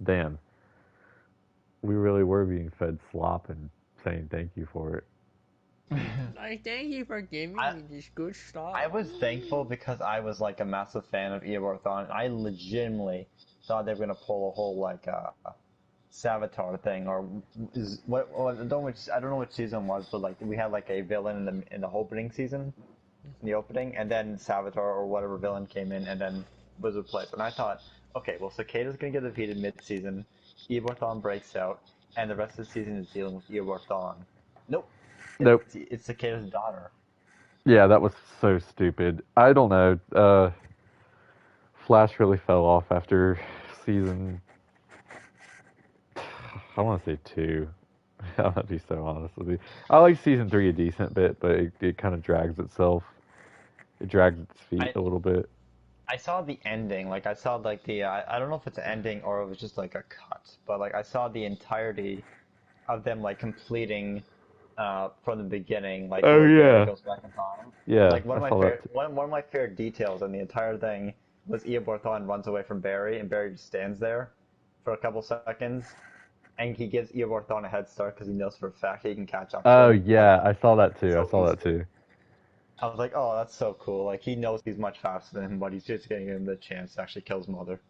damn, we really were being fed slop and saying thank you for it. I thank you for giving I- me this good stuff. I was thankful because I was a massive fan of Eobard. I legitimately thought they were gonna pull a whole Savitar thing, or is what I don't know which season it was, but we had a villain in the opening season, in the opening, and then Savitar or whatever villain came in and then was replaced. And I thought, okay, well Cicada's gonna get defeated mid-season, Eobard breaks out, and the rest of the season is dealing with Eobard. Nope. Nope. It's Cicada's daughter. Yeah, that was so stupid. I don't know. Flash really fell off after season. I want to say 2. I'm gonna be so honest with you. I like season 3 a decent bit, but it kind of drags itself. It drags its feet a little bit. I saw the ending. I saw the I don't know if it's an ending or it was just a cut, but I saw the entirety of them completing from the beginning. Oh, where yeah. Barry goes back in time. Yeah, One I of saw my that too. one of my favorite details in the entire thing was Eobard runs away from Barry and Barry just stands there for a couple seconds, and he gives Eobard a head start because he knows for a fact he can catch up. Oh to him. yeah, I saw that too. So I saw that easily. too. I was like, oh, that's so cool. He knows he's much faster than him, but he's just getting him the chance to actually kill his mother.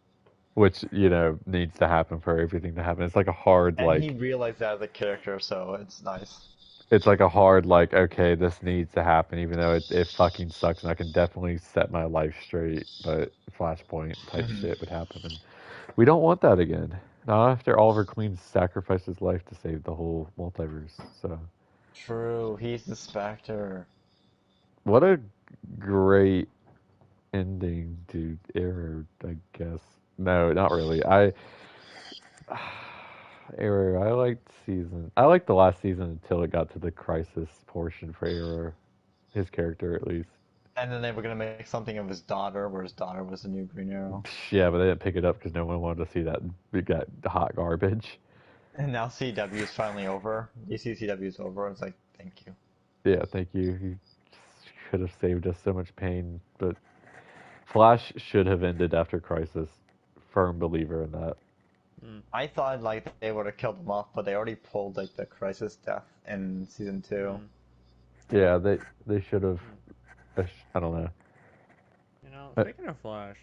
Which needs to happen for everything to happen. It's like a hard And he realized that as a character, so it's nice. It's like a hard okay, this needs to happen, even though it fucking sucks, and I can definitely set my life straight. But Flashpoint type shit would happen, and we don't want that again. Not after Oliver Queen sacrificed his life to save the whole multiverse. So True, he's the Spectre. what a great ending to Arrow, I guess. No, not really. Arrow, I liked the last season until it got to the crisis portion for Arrow. His character, at least. And then they were gonna make something of his daughter, where his daughter was the new Green Arrow. Yeah, but they didn't pick it up because no one wanted to see that hot garbage. And now CW is finally over. DC CW is over. It's like, thank you. Yeah, thank you. You could have saved us so much pain, but Flash should have ended after Crisis. Firm believer in that. I thought they would have killed him off, but they already pulled the Crisis death in season 2. Yeah, they should have. I don't know. Speaking of Flash,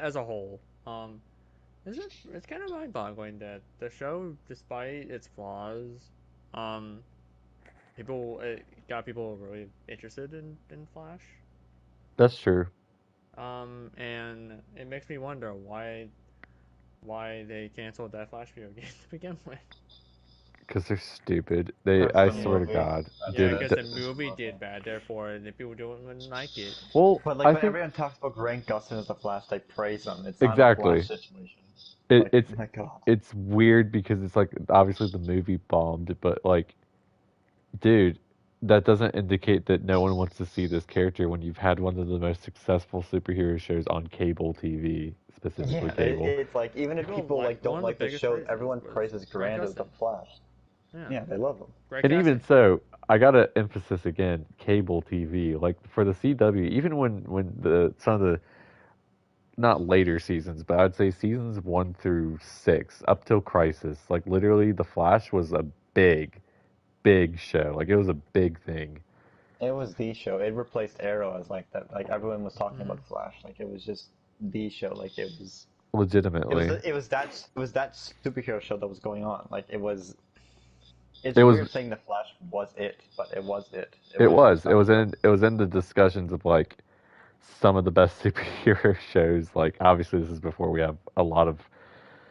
as a whole, it's kind of mind-boggling that the show, despite its flaws, it got people really interested in Flash. That's true. And it makes me wonder why they canceled that Flash video game to begin with. Because they're stupid. That's I the swear to movie. God. Yeah, Dude, because the movie did bad, therefore the people wouldn't like it. well, But I when think everyone talks about Grant Gustin as the Flash, they praise him. It's not Exactly. a Flash situation. it's Oh my God. it's weird because it's obviously the movie bombed, but dude, that doesn't indicate that no one wants to see this character when you've had one of the most successful superhero shows on cable TV, specifically Yeah, cable. it's like even if People people like like one don't of the like the biggest show, praises everyone was praises Grant Grant as the Gustin. Flash. Yeah, Yeah, they love him. great And even casting. so, I gotta emphasis again, cable TV. Like for the CW, even when the some of the not later seasons, but I'd say seasons 1 through 6 up till Crisis, like literally, The Flash was a big show. Like it was a big thing. It was the show. It replaced Arrow as like that. Like everyone was talking Hmm. about the Flash. Like it was just the show. Like it was. Legitimately, It was that superhero show that was going on. Like it was. It's it was. weird saying the Flash was it, but it was it. It It was just was. It that was show. in the discussions of like some of the best superhero shows. Like obviously, this is before we have a lot of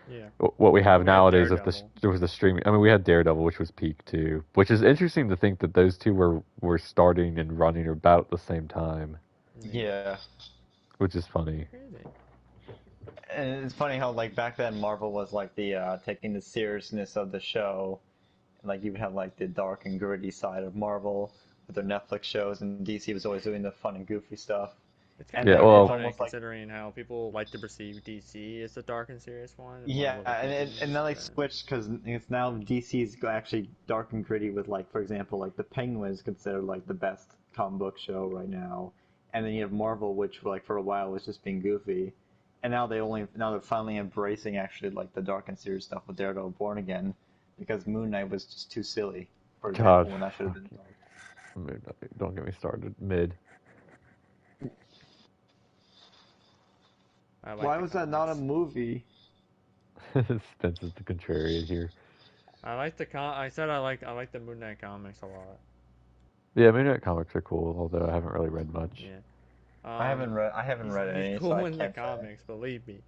Yeah. what we have We had nowadays with Daredevil. there was the streaming. I mean, we had Daredevil, which was peak too, which is interesting to think that those two were starting and running about the same time, Yeah. which is funny. Crazy. And it's funny how like back then Marvel was like the taking the seriousness of the show. Like you would have like the dark and gritty side of Marvel with their Netflix shows, and DC was always doing the fun and goofy stuff. It's And kind Yeah, of then it's well, ironic almost like considering how people like to perceive DC as the dark and serious one, and yeah, Marvel the and goofiness, then they but switched because it's now DC's actually dark and gritty with like for example like the Penguin is considered like the best comic book show right now, and then you have Marvel which like for a while was just being goofy, and now they're finally embracing actually like the dark and serious stuff with Daredevil Born Again, because Moon Knight was just too silly, for God, example, when that should have been dark. don't get me started. Mid. I like Why the was that not a comics. movie? Spence is the contrarian here. I like the I said I like the Moon Knight comics a lot. Yeah, Moon Knight comics are cool, although I haven't really read much. Yeah. I haven't read He's any, so I cool in the can't say. comics, believe me.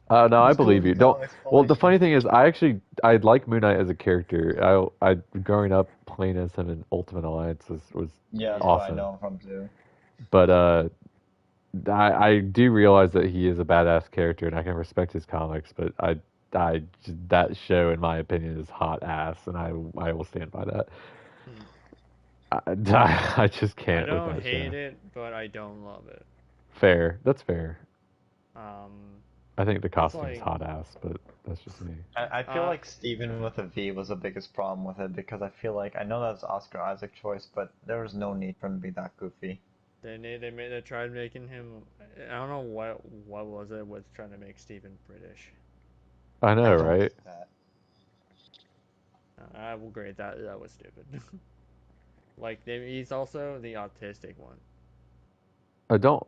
No, I He's cool believe in you. the Don't. comics, Well, holy the funny shit. thing is, I like Moon Knight as a character. I growing up playing as him in Ultimate Alliance was Yeah, that's what I awesome. know him from too. But I do realize that he is a badass character, and I can respect his comics. But that show, in my opinion, is hot ass, and I will stand by that. Hmm. I just I can't with don't that hate show. it, but I don't love it. Fair, that's fair. Um, I think the it's costume's like hot ass, but that's just me. I feel like Steven with a V was the biggest problem with it because I feel like I know that's Oscar Isaac choice, but there was no need for him to be that goofy. they tried making him. I don't know what was it with trying to make Steven British. I know, I don't right? get that. I will grade that was stupid. Like he's also the autistic one. I don't.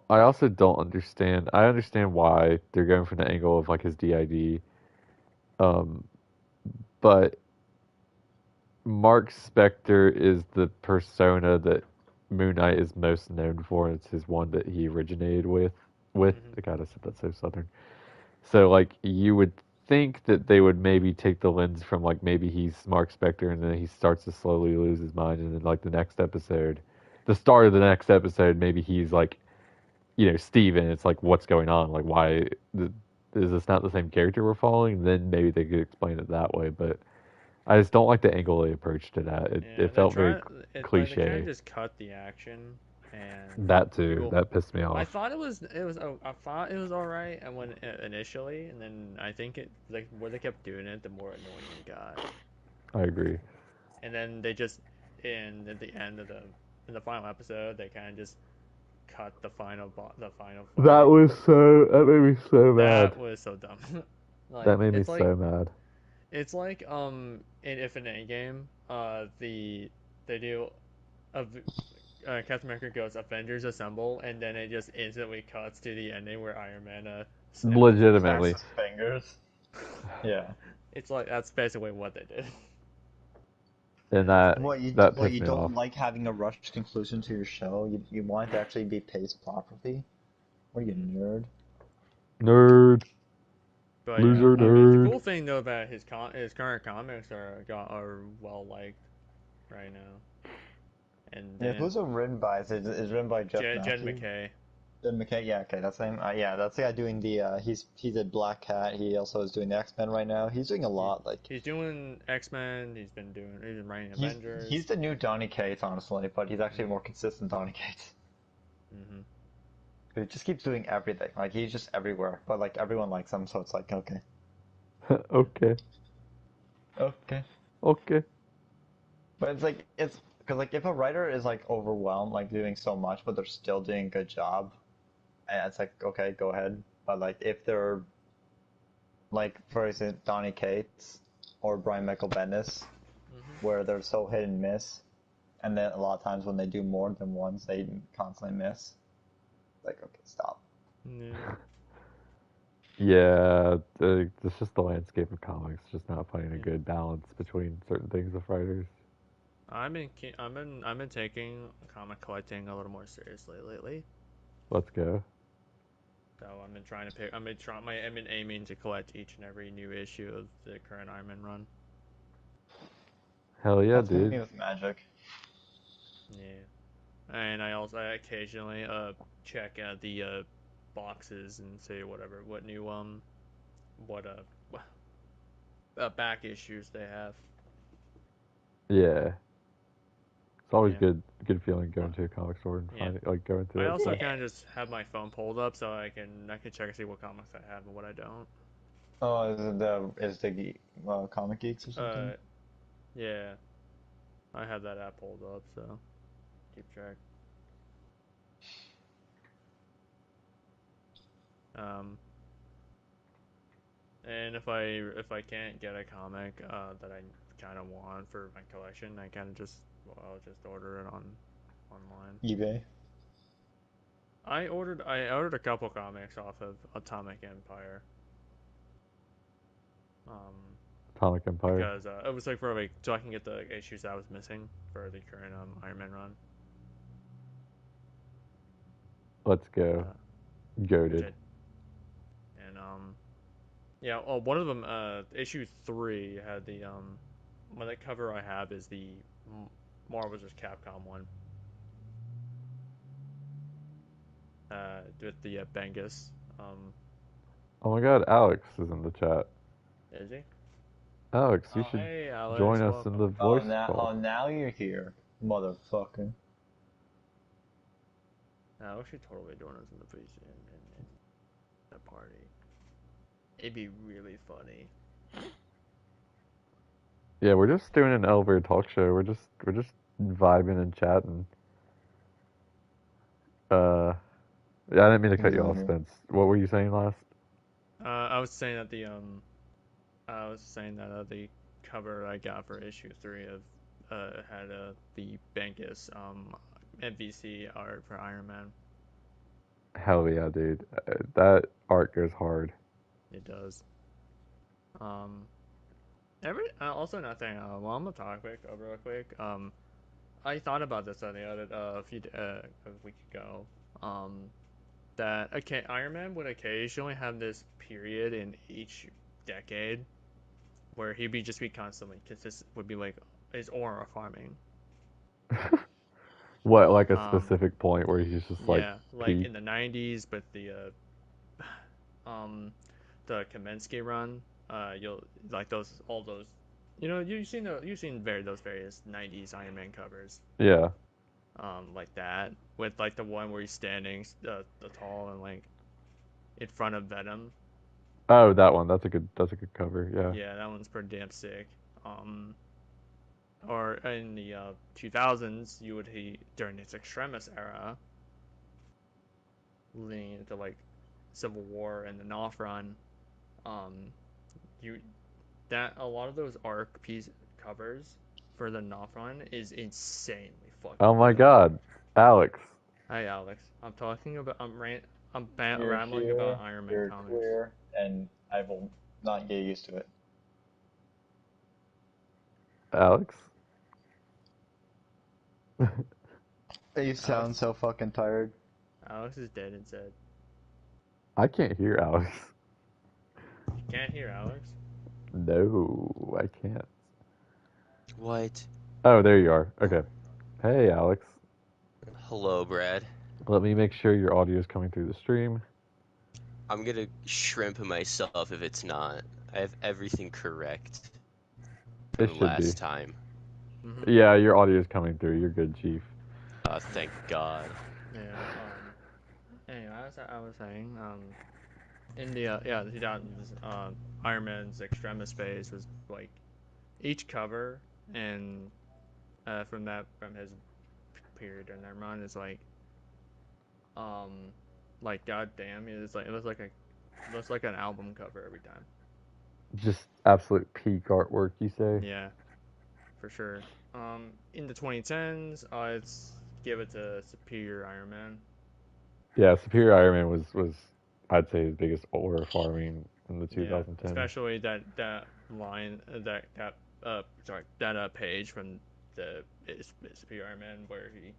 I also don't understand. I understand why they're going from the angle of like his DID, um, but Mark Spector is the persona that Moon Knight is most known for. It's his one that he originated with. Hmm. God, I said that so southern. So like you would think that they would maybe take the lens from like maybe he's Mark Spector and then he starts to slowly lose his mind and then like the next episode, the start of the next episode, maybe he's like Steven, it's like, what's going on? Like, why is this not the same character we're following? Then maybe they could explain it that way. But I just don't like the angle they approached it at. Yeah, It felt very it's like they kind of cliche. just cut the action, and That too. people. That pissed me I off. thought I thought it was all right, and when initially, and then I think it like where they kept doing it, the more annoying it got. I agree. And then they just at the end of in the final episode, they kind of just cut the final fight. That made me so mad. That was so dumb. Like That made me it's like so mad. it's like in If an A game, they do Captain America goes Avengers Assemble, and then it just instantly cuts to the ending where Iron Man snaps Legitimately. Snaps his fingers. Yeah. It's like that's basically what they did. And that What pissed you me don't off. like having a rushed conclusion to your show? You want it to actually be paced properly? What are you, nerd? Nerd. But Loser yeah, I mean, the nerd. cool thing though about his current comics are well liked right now, and Yeah, then who's it written by? Is it written by Jeff Jed Matthews? McKay. Ben McKay, yeah, okay, that's him. Yeah, that's the guy doing the. He did Black Cat. He also is doing the X-Men right now. He's doing a lot. Like He's doing X-Men. He's been writing Avengers. he's the new Donny Cates, honestly, but he's actually more consistent Donny Cates. Mm-hmm. He just keeps doing everything. Like he's just everywhere, but like everyone likes him, so it's like okay, Okay. okay. Okay. But it's because like if a writer is like overwhelmed, like doing so much, but they're still doing a good job, and it's like okay, go ahead. But like if they're like for example Donny Cates or Brian Michael Bendis, where they're so hit and miss, and then a lot of times when they do more than once, they constantly miss. Like okay, stop. Yeah. Yeah, it's just the landscape of comics, just not finding a good balance between certain things with writers. I've been taking comic collecting a little more seriously lately. Let's go. So I've been trying to pick. I've been aiming to collect each and every new issue of the current Iron Man run. Hell yeah, That's me dude. with Magic. Yeah, and I occasionally check out the boxes and say what new what back issues they have. Yeah. It's always Yeah. good feeling going to a comic store and Yeah. finding like going to I that also stuff. kind of just have my phone pulled up so I can check and see what comics I have and what I don't. Oh, is the Comic Geeks or something? Yeah, I have that app pulled up, so keep track. And if I can't get a comic that I kind of want for my collection, I kind of I'll just order it online. eBay. I ordered a couple comics off of Atomic Empire. Atomic Empire. Because it was like so I can get the issues that I was missing for the current Iron Man run. Let's go. Goated. And yeah. Oh, one of them issue 3 had the well, that cover I have is the Marvel vs. Capcom one. With the Bengus. Oh my god, Alex is in the chat. Is he? Alex, you should hey, Alex, join us in the voice call. Now you're here, motherfucker. Alex should totally join us in the in the party. It'd be really funny. Yeah, we're just doing an elevator talk show. We're just vibing and chatting. Yeah, I didn't mean to cut you off, Spence. What were you saying last? I was saying that the cover I got for issue 3 of had the Bengus MVC art for Iron Man. Hell yeah, dude. That art goes hard. It does. Also nothing. Well, I'm gonna talk real quick. I thought about this on the other a week ago. That Iron Man would occasionally have this period in each decade where he'd just be constantly consistent. Would be like his aura farming. What, like a specific point where he's just like like in the 90s, but the Kamensky run, you'll like all those, you've seen those various 90s Iron Man covers. Yeah. Like that with like the one where he's standing the tall and like in front of Venom. Oh, that one. That's a good cover. Yeah. Yeah, that one's pretty damn sick. Or in the 2000s, during its Extremis era, leading into like Civil War and the Knopf run, a lot of those arc piece covers for the Knopf run is insanely fucking. Oh my god, Alex. Hi, Alex. I'm talking about rambling about Iron Man comics. Clear, and I will not get used to it. Alex. You sound so fucking tired. Alex is dead inside. I can't hear Alex. You can't hear Alex? No, I can't. What? Oh, there you are. Okay. Hey, Alex. Hello, Brad. Let me make sure your audio is coming through the stream. I'm gonna shrimp myself if it's not. I have everything correct It from should be. last time. Yeah, your audio is coming through. You're good, Chief. Thank God. Yeah. Anyway, as I was saying, in the 2000s, Iron Man's Extremis phase was like each cover, and from his period in their mind is like goddamn, it looks like an album cover every time. Just absolute peak artwork, you say? Yeah, for sure. In the 2010s, it's give it to Superior Iron Man. Yeah, Superior Iron Man was I'd say his biggest aura farming in the 2010s. Yeah, especially that line that page from the Superior Iron Man where he,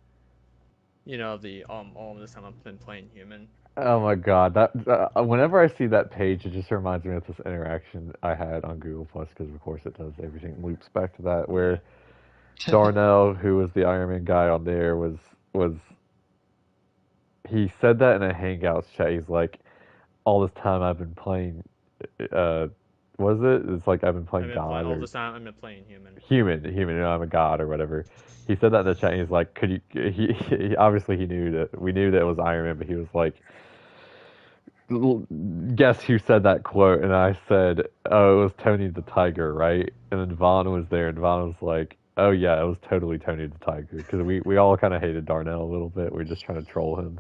all this time I've been playing human. Oh my God! That whenever I see that page, it just reminds me of this interaction I had on Google Plus because of course it does. Everything loops back to that. Where Darnell, who was the Iron Man guy on there, was he said that in a Hangouts chat. He's like, all this time I've been playing. Was it? It's like I've been playing God. All this time I've been playing human. Human. I'm a god or whatever. He said that in the chat. And he's like, could you? He obviously he knew that we knew that it was Iron Man, but he was like, guess who said that quote? And I said, oh, it was Tony the Tiger, right? And then Vaughn was there, and Vaughn was like, oh yeah, it was totally Tony the Tiger, because we all kind of hated Darnell a little bit. We were just trying to troll him.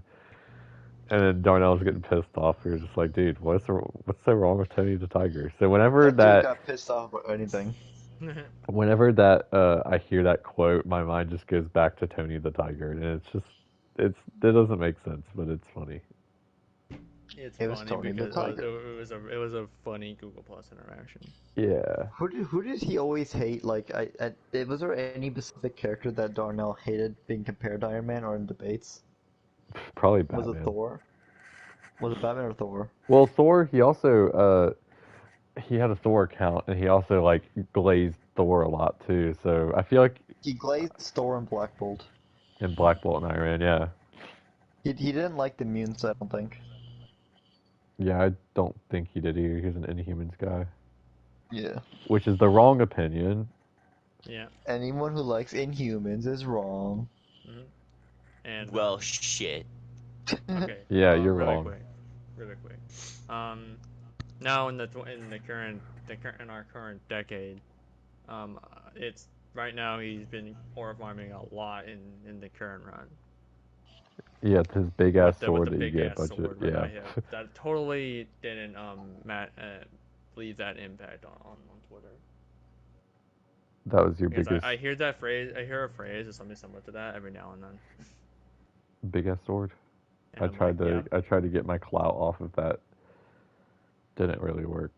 And then Darnell was getting pissed off. We were just like, dude, what's so wrong with Tony the Tiger? So whenever that dude got pissed off about anything. Whenever that I hear that quote, my mind just goes back to Tony the Tiger, and it doesn't make sense, but it's funny. It was funny because it was a funny Google Plus interaction. Yeah. Who did he always hate? Like, was there any specific character that Darnell hated being compared to Iron Man or in debates? Probably Batman. Was it Thor? Was it Batman or Thor? Well, Thor, he also he had a Thor account, and he also like glazed Thor a lot too. So I feel like he glazed Thor and Black Bolt. And Black Bolt and Iron Man, yeah. He didn't like the mutants, I don't think. Yeah, I don't think he did either. He was an Inhumans guy. Yeah. Which is the wrong opinion. Yeah. Anyone who likes Inhumans is wrong. Mm-hmm. And well, shit. Okay. Yeah, you're wrong. Really quick. Now in our current decade, it's right now he's been aura farming a lot in the current run. Yeah, it's his big ass sword that you get budget. Sword, yeah. That totally didn't leave that impact on Twitter. That was your because biggest. I hear that phrase. I hear a phrase or something similar to that every now and then. Big ass sword. And I tried to get my clout off of that. Didn't really work.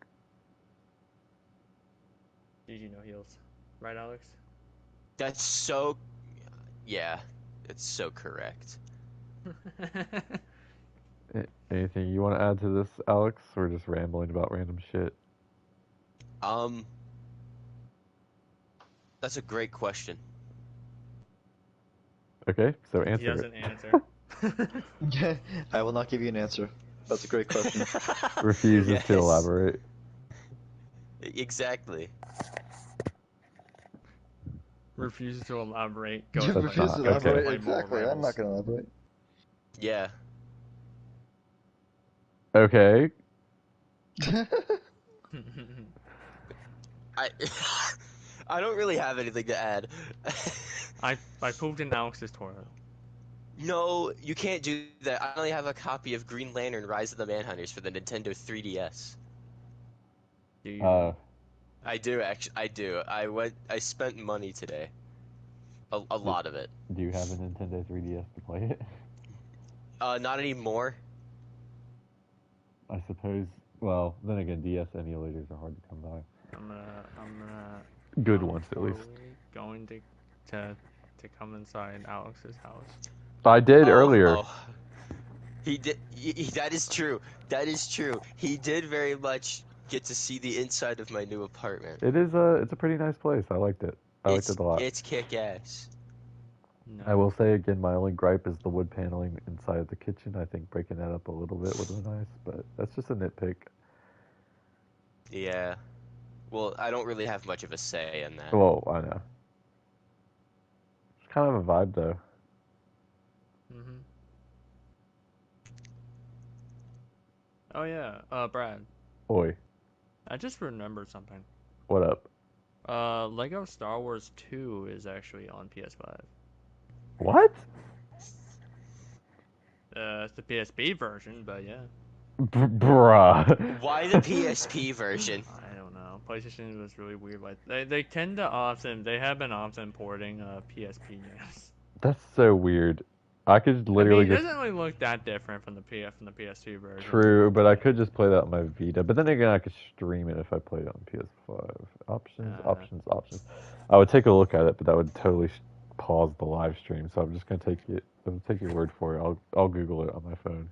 GG no heals, right, Alex? That's so. Yeah, it's so correct. Anything you want to add to this, Alex? We're just rambling about random shit. That's a great question. Okay, so answer. He doesn't answer. I will not give you an answer. That's a great question. Refuses to elaborate. Exactly. Refuses to elaborate. Refuses to elaborate. Okay. Exactly. I'm not gonna elaborate. Yeah. Okay. I don't really have anything to add. I pooped in Alex's toilet. No, you can't do that. I only have a copy of Green Lantern: Rise of the Manhunters for the Nintendo 3DS. Do you? I do actually. I do. I spent money today. A lot of it. Do you have a Nintendo 3DS to play it? Not anymore. I suppose. Well, then again, DS emulators are hard to come by. I'm gonna. Good ones, at least. Going to come inside Alex's house. I did earlier. Oh. He did. That is true. That is true. He did very much get to see the inside of my new apartment. It's a pretty nice place. I liked it. I liked it a lot. It's kick-ass. No. I will say again, my only gripe is the wood paneling inside of the kitchen. I think breaking that up a little bit would have been nice, but that's just a nitpick. Yeah. Well, I don't really have much of a say in that. Well, I know. It's kind of a vibe though. Mhm. Oh yeah, Brad. Oi, I just remembered something. what up? Lego Star Wars 2 is actually on PS5. What? It's the PSP version, but yeah. Bruh. Why the PSP version? I don't know. PlayStation was really weird. Like they tend to often they have been often porting PSP games. That's so weird. I could I literally mean, it just doesn't really look that different from the PS2 version. true, but I could just play that on my Vita. But then again, I could stream it if I played it on PS5. Options, options, options. I would take a look at it, but that would totally pause the live stream. So I'm just gonna take it. I'll take your word for it. I'll Google it on my phone.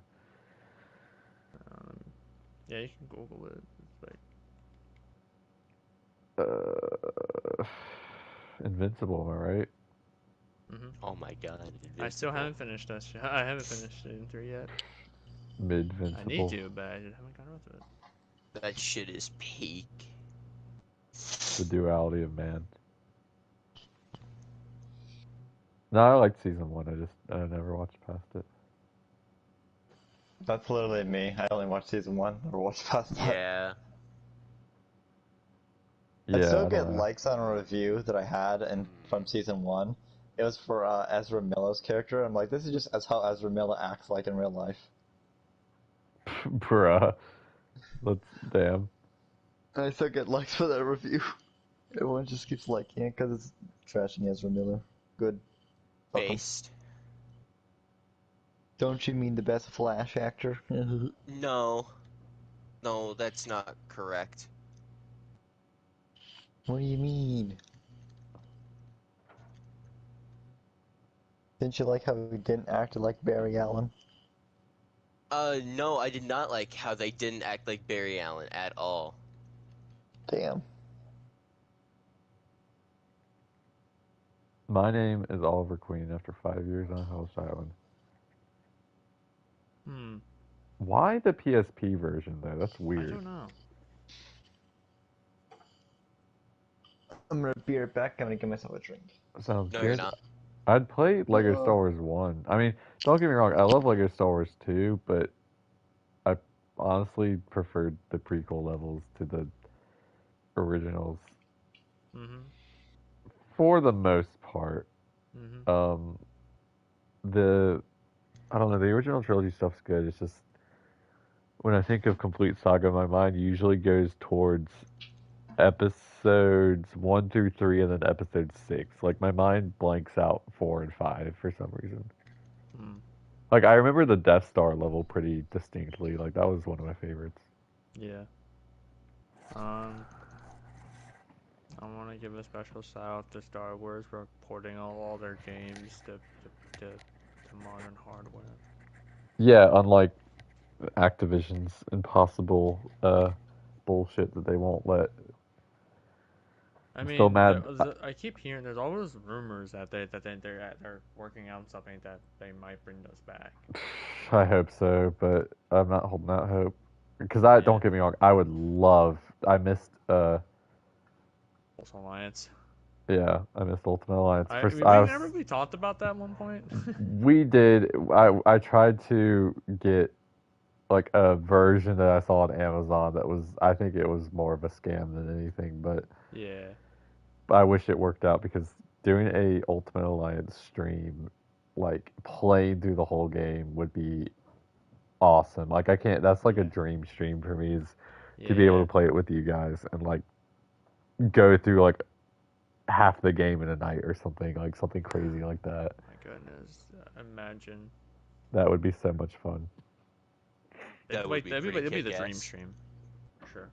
Yeah, you can Google it. It's like, Invincible, am I right? Oh my god. I still Invincible. haven't finished that shit. I haven't finished Season 3 yet. Mid-vincible. I need to, but I just haven't gotten to it. That shit is peak. The duality of man. No, I liked season 1. I never watched past it. That's literally me. I only watched season 1, never watched past that. Yeah. Yeah, I still I get don't know. likes on a review that I had from season 1. It was for Ezra Miller's character. I'm like, this is just as how Ezra Miller acts like in real life. Bruh. Damn. And I still get likes for that review. Everyone just keeps liking it because it's trashing Ezra Miller. Good. Fuck 'em. Based. Don't you mean the best Flash actor? No. No, that's not correct. What do you mean? Didn't you like how he didn't act like Barry Allen? No, I did not like how they didn't act like Barry Allen at all. Damn. My name is Oliver Queen after 5 years on Hellish Island. Why the PSP version though? That's I weird. don't know. I'm gonna be right back. I'm gonna get myself a drink. Sounds No, good. you're not. I'd play Lego No. Star Wars 1. I mean, don't get me wrong, I love Lego Star Wars 2, but I honestly preferred the prequel levels to the originals for the most part. I don't know, the original trilogy stuff's good. It's just when I think of complete saga, my mind usually goes towards episodes 1 through 3 and then episode 6. Like my mind blanks out 4 and 5 for some reason. Like I remember the Death Star level pretty distinctly. Like that was one of my favorites. Yeah. I want to give a special shout out to Star Wars for porting all their games to modern hardware. Yeah, unlike Activision's impossible bullshit that they won't let. I mean, still mad. I keep hearing there's always rumors that they're working on something that they might bring those back. I hope so, but I'm not holding out hope. Because don't get me wrong, I missed Ultimate Alliance. Yeah, I missed Ultimate Alliance. We talked about that at one point. We did. I tried to get like a version that I saw on Amazon that was, I think it was more of a scam than anything, but yeah. I wish it worked out because doing a Ultimate Alliance stream, like playing through the whole game would be awesome. Like that's like a dream stream for me is to be able to play it with you guys and like go through like half the game in a night or something, like something crazy like that. My goodness, imagine. That would be so much fun. That'd be the dream stream, for sure.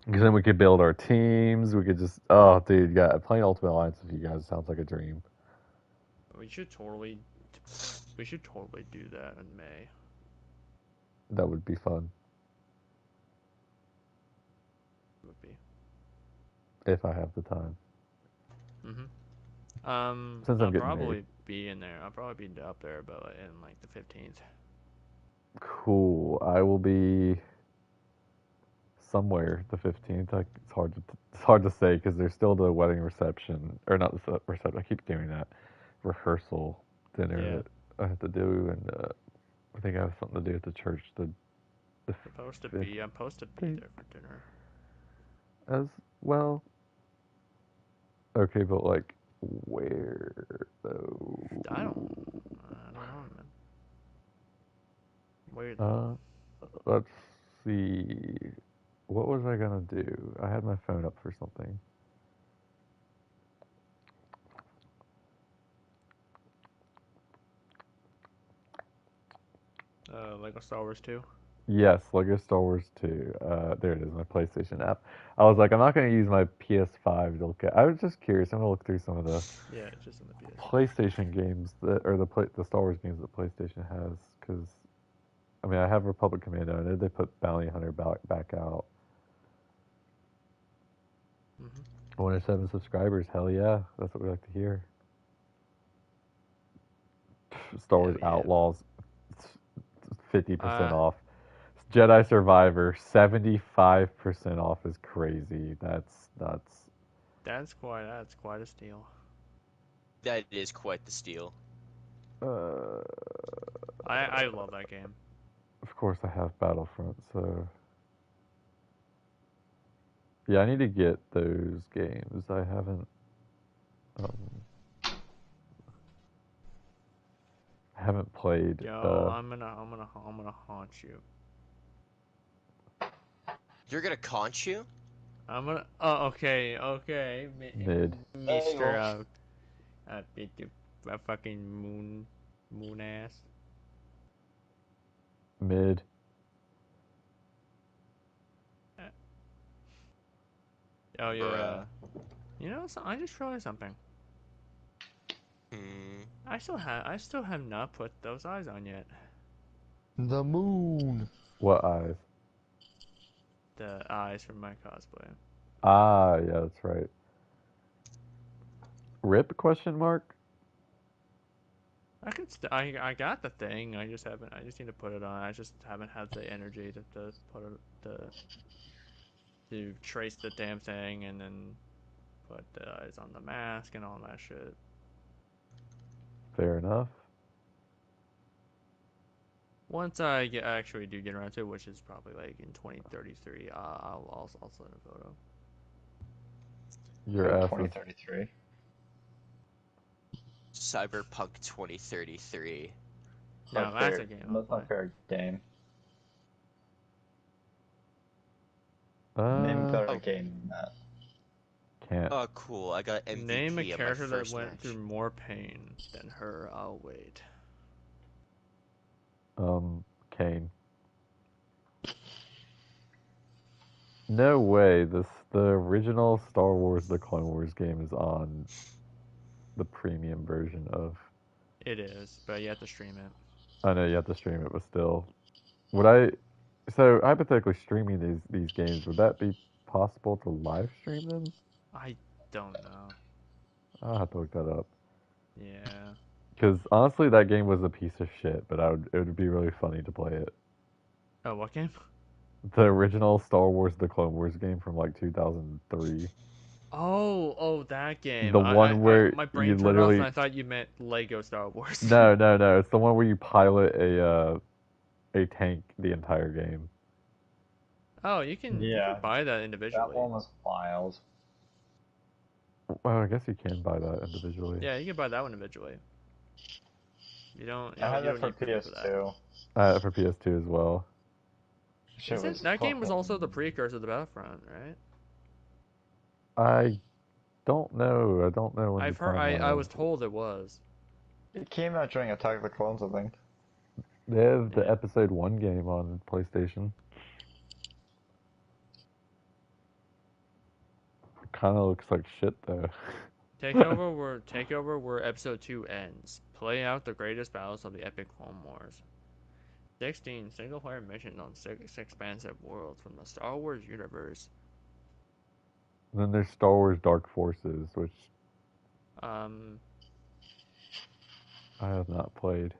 Because then we could build our teams. We could just, oh, dude, yeah, playing Ultimate Alliance with you guys sounds like a dream. We should totally do that in May. That would be fun. It would be. If I have the time. Since I'm getting probably married. be in there. I'll probably be up there, but in like the 15th. Cool. I will be somewhere the 15th. Like, it's hard to say because there's still the wedding reception, or not the reception. I keep doing that rehearsal dinner Yeah. that I have to do, and I think I have something to do at the church. I'm supposed to fifth be there for dinner. as well. Okay, but like where though? I don't know, man. Where though? Let's see. What was I gonna do? I had my phone up for something. Lego Star Wars 2. Yes, Lego Star Wars 2. There it is, my PlayStation app. I was like, I'm not gonna use my PS5 to look at. I was just curious. I'm gonna look through some of the Yeah, it's just in the PS. PlayStation games or the Star Wars games that PlayStation has, because I mean, I have Republic Commando. I know they put Bounty Hunter back out. Mm-hmm. 107 subscribers. Hell yeah, that's what we like to hear. Star Wars Hell yeah. Outlaws, 50% off. Jedi Survivor, 75% off is crazy. That's nuts. That's quite a steal. That is quite the steal. I love that game. Of course, I have Battlefront, so yeah, I need to get those games. I haven't played. Yo, I'm gonna haunt you. You're gonna conch you? I'm gonna. Oh, okay. Mid. Mr. A fucking moon ass. Mid. Oh yeah. Bruh. You know, I just realized something. I still have not put those eyes on yet. The moon. What eyes? The eyes from my cosplay. Ah, yeah, that's right. Rip? Question mark. I got the thing. I just need to put it on. I just haven't had the energy to put it to trace the damn thing and then put the eyes on the mask and all that shit. Fair enough. Once I actually do get around to it, which is probably like in 2033, I'll send a photo. Your ass is 2033. Cyberpunk 2033. No, that's a game. That's my favorite game. Uh, Name a better game than that. can't. Oh, cool. I got MVP Name a on character my that first went match. through more pain than her. I'll wait. Kane. No way. The original Star Wars The Clone Wars game is on the premium version of. It is, but you have to stream it. I know you have to stream it, but still. Would I? So hypothetically, streaming these games, would that be possible to live stream them? I don't know. I'll have to look that up. Yeah. Because honestly, that game was a piece of shit, but it would be really funny to play it. Oh, what game? The original Star Wars The Clone Wars game from like 2003. Oh, that game. The one where my brain you turned literally. off and I thought you meant Lego Star Wars. No. It's the one where you pilot a tank the entire game. Oh, you can buy that individually. That one was wild. Well, I guess you can buy that individually. Yeah, you can buy that one individually. You don't. I had you that don't for need proof of that. PS2. I had it for PS2 as well. That game was also the precursor to Battlefront, right? I don't know. I don't know when I've the heard. I timeline was is. told it was. It came out during Attack of the Clones, I think. They have the Yeah. Episode 1 game on PlayStation. Kind of looks like shit though. Takeover where Episode 2 ends. Play out the greatest battles of the epic Clone Wars. 16 single-player missions on 6 expansive worlds from the Star Wars universe. And then there's Star Wars Dark Forces, which I have not played.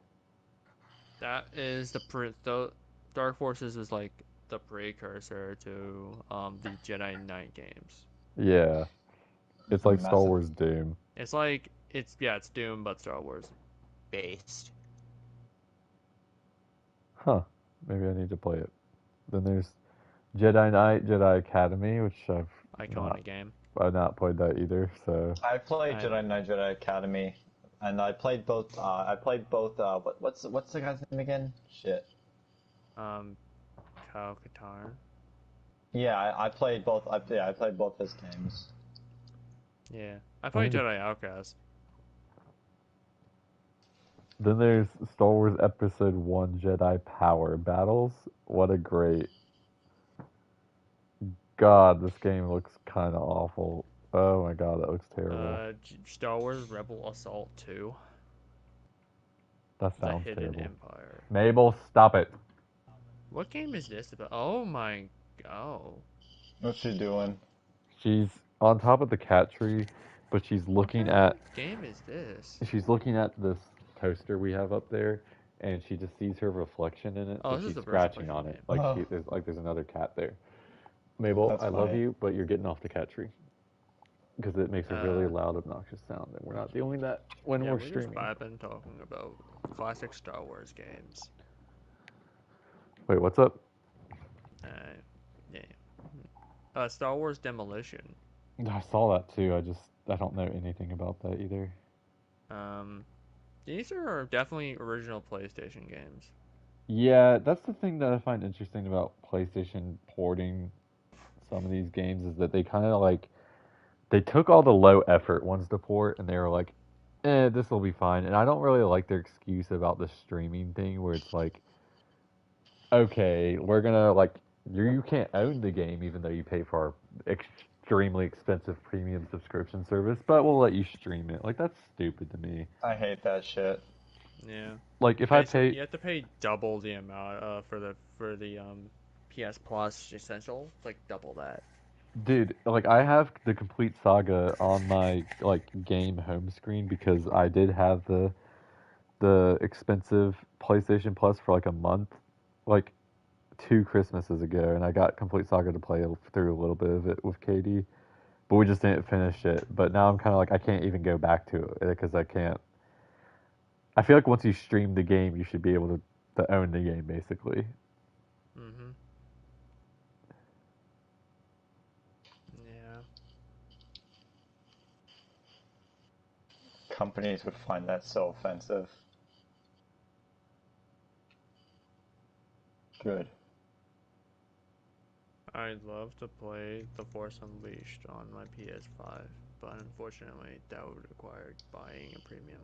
That is the Dark Forces is like the precursor to the Jedi Knight games. Yeah, it's like Star Massive. Wars Doom. It's like it's Doom but Star Wars. Based. Huh. Maybe I need to play it. Then there's Jedi Knight, Jedi Academy, which Iconic game. I've not played that either. So I played I- Jedi Knight Jedi Academy, and I played both. What's the guy's name again? Shit. Kyle Katarn. Yeah, I played both. I played both his games. Yeah, I played need to- Jedi Outcast. then there's Star Wars Episode 1 Jedi Power Battles. What a great. God, this game looks kind of awful. Oh my god, that looks terrible. Star Wars Rebel Assault 2. That The sounds Hidden terrible. Empire. Mabel, stop it. What game is this about? Oh my. Oh. What's she doing? She's on top of the cat tree, but she's looking What at game is this? she's looking at this toaster we have up there, and she just sees her reflection in it. Oh, so this is she's the first scratching person on it, game. like Oh. there's another cat there. Mabel, That's I love funny. you, but you're getting off the cat tree because it makes a really Uh, loud, obnoxious sound, and we're not doing that when Yeah, we're we're just streaming. vibing talking about classic Star Wars games. Wait, what's up? Yeah. Star Wars Demolition. I saw that too. I don't know anything about that either. These are definitely original PlayStation games. Yeah, that's the thing that I find interesting about PlayStation porting some of these games is that they kind of like they took all the low effort ones to port and they were like, this will be fine. And I don't really like their excuse about the streaming thing where it's like, okay, we're gonna like you can't own the game even though you pay for our extremely expensive premium subscription service, but we'll let you stream it. Like that's stupid to me. I hate that shit. Yeah. Like if I Basically, pay you have to pay double the amount for the PS Plus Essential. It's like double that. Dude, like I have the complete saga on my like game home screen because I did have the expensive PlayStation Plus for like a month, like 2 Christmases ago, and I got complete saga to play through a little bit of it with Katie, but we just didn't finish it. But now I'm kind of like I can't even go back to it because I can't. I feel like once you stream the game, you should be able to own the game basically. Mm-hmm. Yeah. Companies would find that so offensive. Good. I'd love to play The Force Unleashed on my PS5, but unfortunately that would require buying a premium.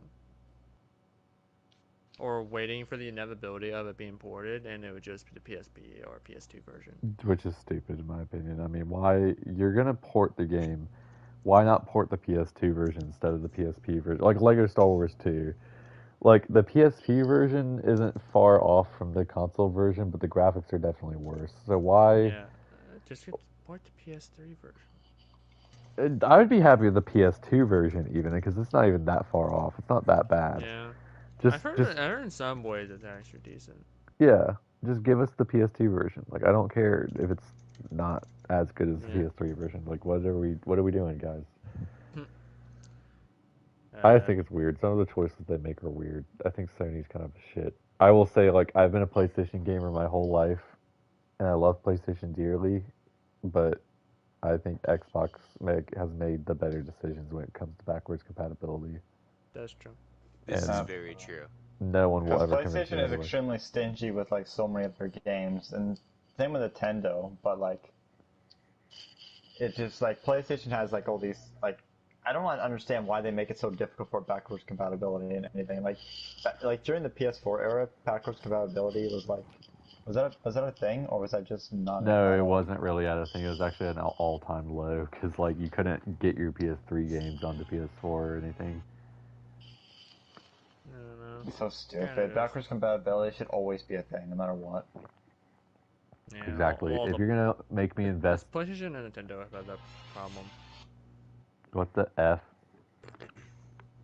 Or waiting for the inevitability of it being ported, and it would just be the PSP or PS2 version. Which is stupid in my opinion. I mean, why you're gonna port the game? Why not port the PS2 version instead of the PSP version? Like Lego Star Wars 2. Like the PSP version isn't far off from the console version, but the graphics are definitely worse. So why? Yeah, just port the PS3 version. I would be happy with the PS2 version even because it's not even that far off. It's not that bad. Yeah, Just I've heard, just I heard in some ways it's actually decent. yeah, just give us the PS2 version. Like I don't care if it's not as good as the Yeah. PS3 version. Like what are we doing, guys? I think it's weird. Some of the choices they make are weird. I think Sony's kind of shit. I will say, like, I've been a PlayStation gamer my whole life, and I love PlayStation dearly, but I think Xbox has made the better decisions when it comes to backwards compatibility. That's true. This And is very true. no one will Because ever convince me PlayStation is otherwise. extremely stingy with like so many of their games, and same with Nintendo. But like, it just like PlayStation has like all these like. I don't understand why they make it so difficult for backwards compatibility and anything. Like during the PS4 era, backwards compatibility was like, was that a thing or was that just not? No, it wasn't really at a thing. It was actually an all-time low because like you couldn't get your PS3 games onto PS4 or anything. I don't know. It's so stupid. Kinda is. Backwards compatibility should always be a thing, no matter what. Yeah, Exactly. all If the- you're gonna make me invest, PlayStation and Nintendo have had that problem. what the f?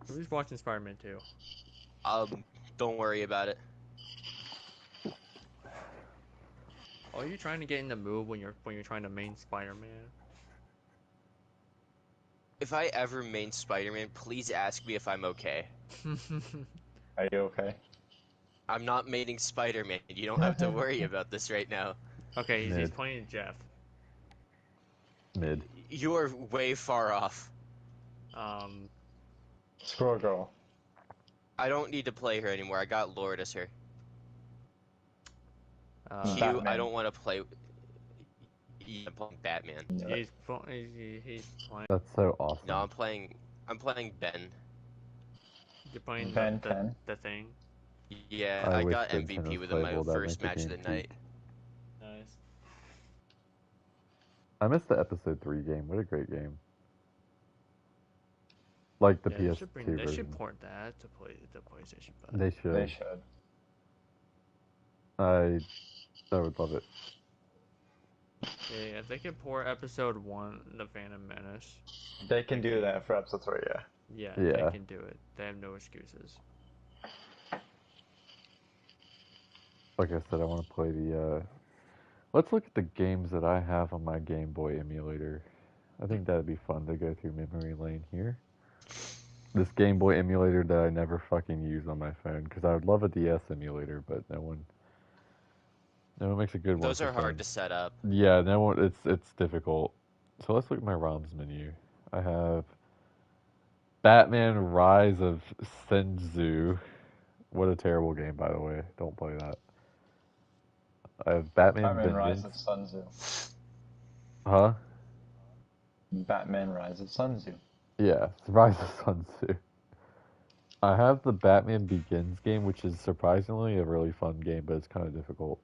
Who's watching Spider-Man 2? Don't worry about it. Are you trying to get in the mood when you're trying to main Spider-Man? If I ever main Spider-Man, please ask me if I'm okay. Are you okay? I'm not maining Spider-Man. You don't have to worry about this right now. Okay, he's Mid. playing Jeff. Mid. You are way far off. Squirrel Girl. I don't need to play her anymore. I got Lord as her. Q, Batman. I don't want to play. Yeah, I'm playing Batman. He's playing. That's so awesome. No, I'm playing Ben. You're playing Ben 10. the thing. Yeah, I I wish got Ben 10 MVP was with my playable. That'd first make the match of the game night. peak. Nice. I missed the episode 3 game. What a great game. Like the Yeah, PS2 they version. should port that to play the PlayStation 5. They should. They should. I would love it. Yeah, if they could port episode 1, The Phantom Menace. They can do that for episode 3, yeah. Yeah, Yeah. they can do it. They have no excuses. Like I said, I want to play the. Let's look at the games that I have on my Game Boy emulator. I think that'd be fun to go through memory lane here. This Game Boy emulator that I never fucking use on my phone, because I would love a DS emulator, but no one makes a good one. Those for are hard phone. to set up. Yeah, no one. It's difficult. So let's look at my ROMs menu. I have Batman: Rise of Senju. What a terrible game, by the way. Don't play that. I have Batman Rise of Vengeance. Sun Tzu. Huh? Batman Rise of Sun Tzu. Yeah, it's Rise of Sun Tzu. I have the Batman Begins game, which is surprisingly a really fun game, but it's kind of difficult.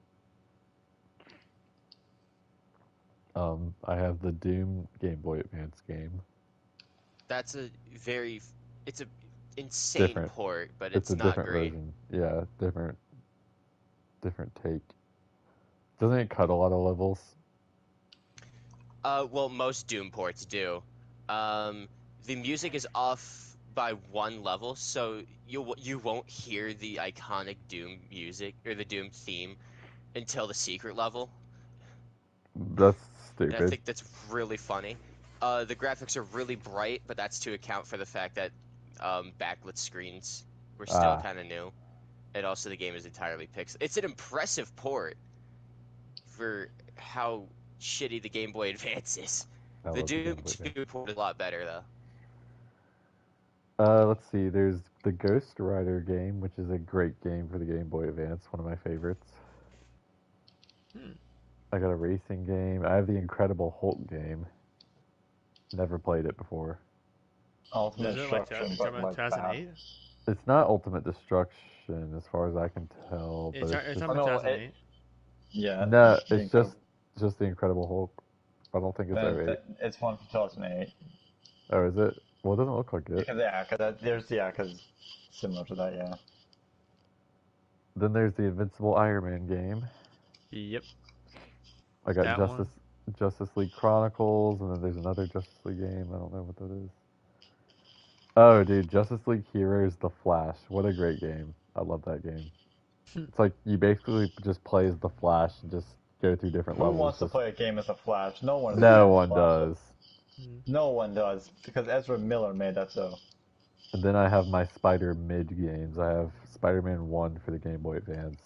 I have the Doom Game Boy Advance game. It's a insane Different. port, but It's it's a not different great. version. Yeah, different take. Doesn't it cut a lot of levels? Well, most Doom ports do. The music is off by one level, so you won't hear the iconic Doom music or the Doom theme until the secret level. That's And I stupid. think that's really funny. The graphics are really bright, but that's to account for the fact that backlit screens were still kind of new. And also the game is entirely pixel. It's an impressive port for how shitty the Game Boy Advance is. I The love Game Doom Boy Advance. 2 port is a lot better, though. Let's see. There's the Ghost Rider game, which is a great game for the Game Boy Advance. One of my favorites. I got a racing game. I have the Incredible Hulk game. Never played it before. Ultimate Is it like Destruction, but like 2008? It's not Ultimate Destruction, as far as I can tell. But It's it's on No, 2008. Yeah. no, the it's just the Incredible Hulk. I don't think it's 08. It's one from 2008. Oh, is it? Well, it doesn't look like it. Because similar to that, yeah. Then there's the Invincible Iron Man game. Yep. I got That one? Justice League Chronicles, and then there's another Justice League game. I don't know what that is. Oh, dude, Justice League Heroes: The Flash. What a great game. I love that game. It's like you basically just play as the Flash and just go through different Who levels. wants to play a game as a Flash? No one. No one does. No one does, because Ezra Miller made that so. And then I have my Spider-Mid games. I have Spider-Man 1 for the Game Boy Advance.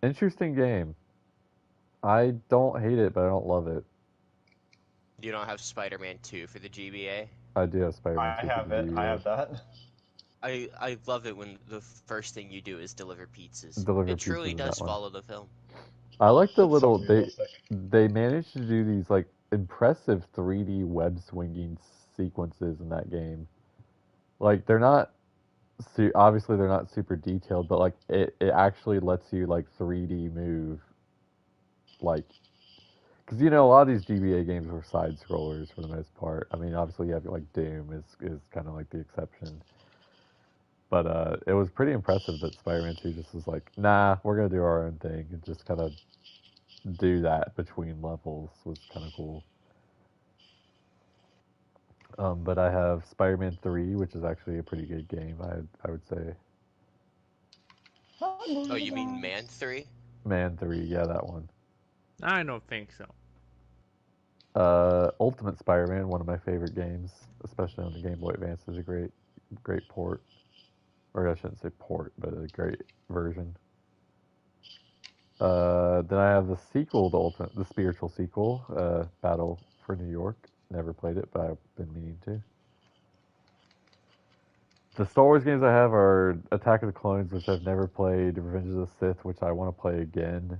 Interesting game. I don't hate it, but I don't love it. You don't have Spider-Man 2 for the GBA? I do have Spider-Man I 2 have for the it. GBA. I have that. I love it when the first thing you do is deliver pizzas. Deliver it truly pizzas in that does one. follow the film. I like the It's little so they realistic. they managed to do these like impressive 3D web swinging sequences in that game. Like they're not obviously they're not super detailed, but like it actually lets you like 3D move like because you know a lot of these GBA games were side scrollers for the most part. I mean, obviously you have like Doom is kind of like the exception. But it was pretty impressive that Spider-Man 2 just was like, nah, we're gonna do our own thing and just kind of do that between levels was kind of cool. But I have Spider-Man 3, which is actually a pretty good game. I would say. Oh, you mean Man 3? Man 3, yeah, that one. I don't think so. Ultimate Spider-Man, one of my favorite games, especially on the Game Boy Advance, is a great port. Or I shouldn't say port, but a great version. Then I have the sequel, the spiritual sequel, Battle for New York. Never played it, but I've been meaning to. The Star Wars games I have are Attack of the Clones, which I've never played, Revenge of the Sith, which I want to play again,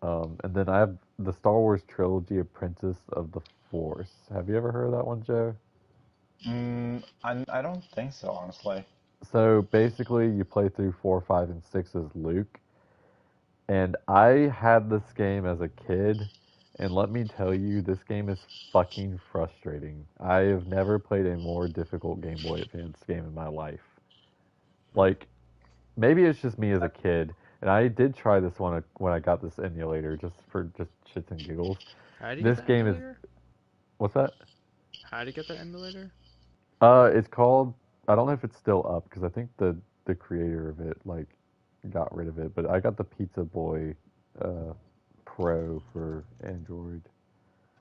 and then I have the Star Wars trilogy, Apprentice of the Force. Have you ever heard of that one, Joe? I don't think so, honestly. So basically, you play through 4, 5, and 6 as Luke, and I had this game as a kid, and let me tell you, this game is fucking frustrating. I have never played a more difficult Game Boy Advance game in my life. Like, maybe it's just me as a kid, and I did try this one when I got this emulator just for just shits and giggles. How do you This get the game is emulator? what's that? How do you get the emulator? It's called. I don't know if it's still up because I think the creator of it like got rid of it, but I got the Pizza Boy Pro for Android.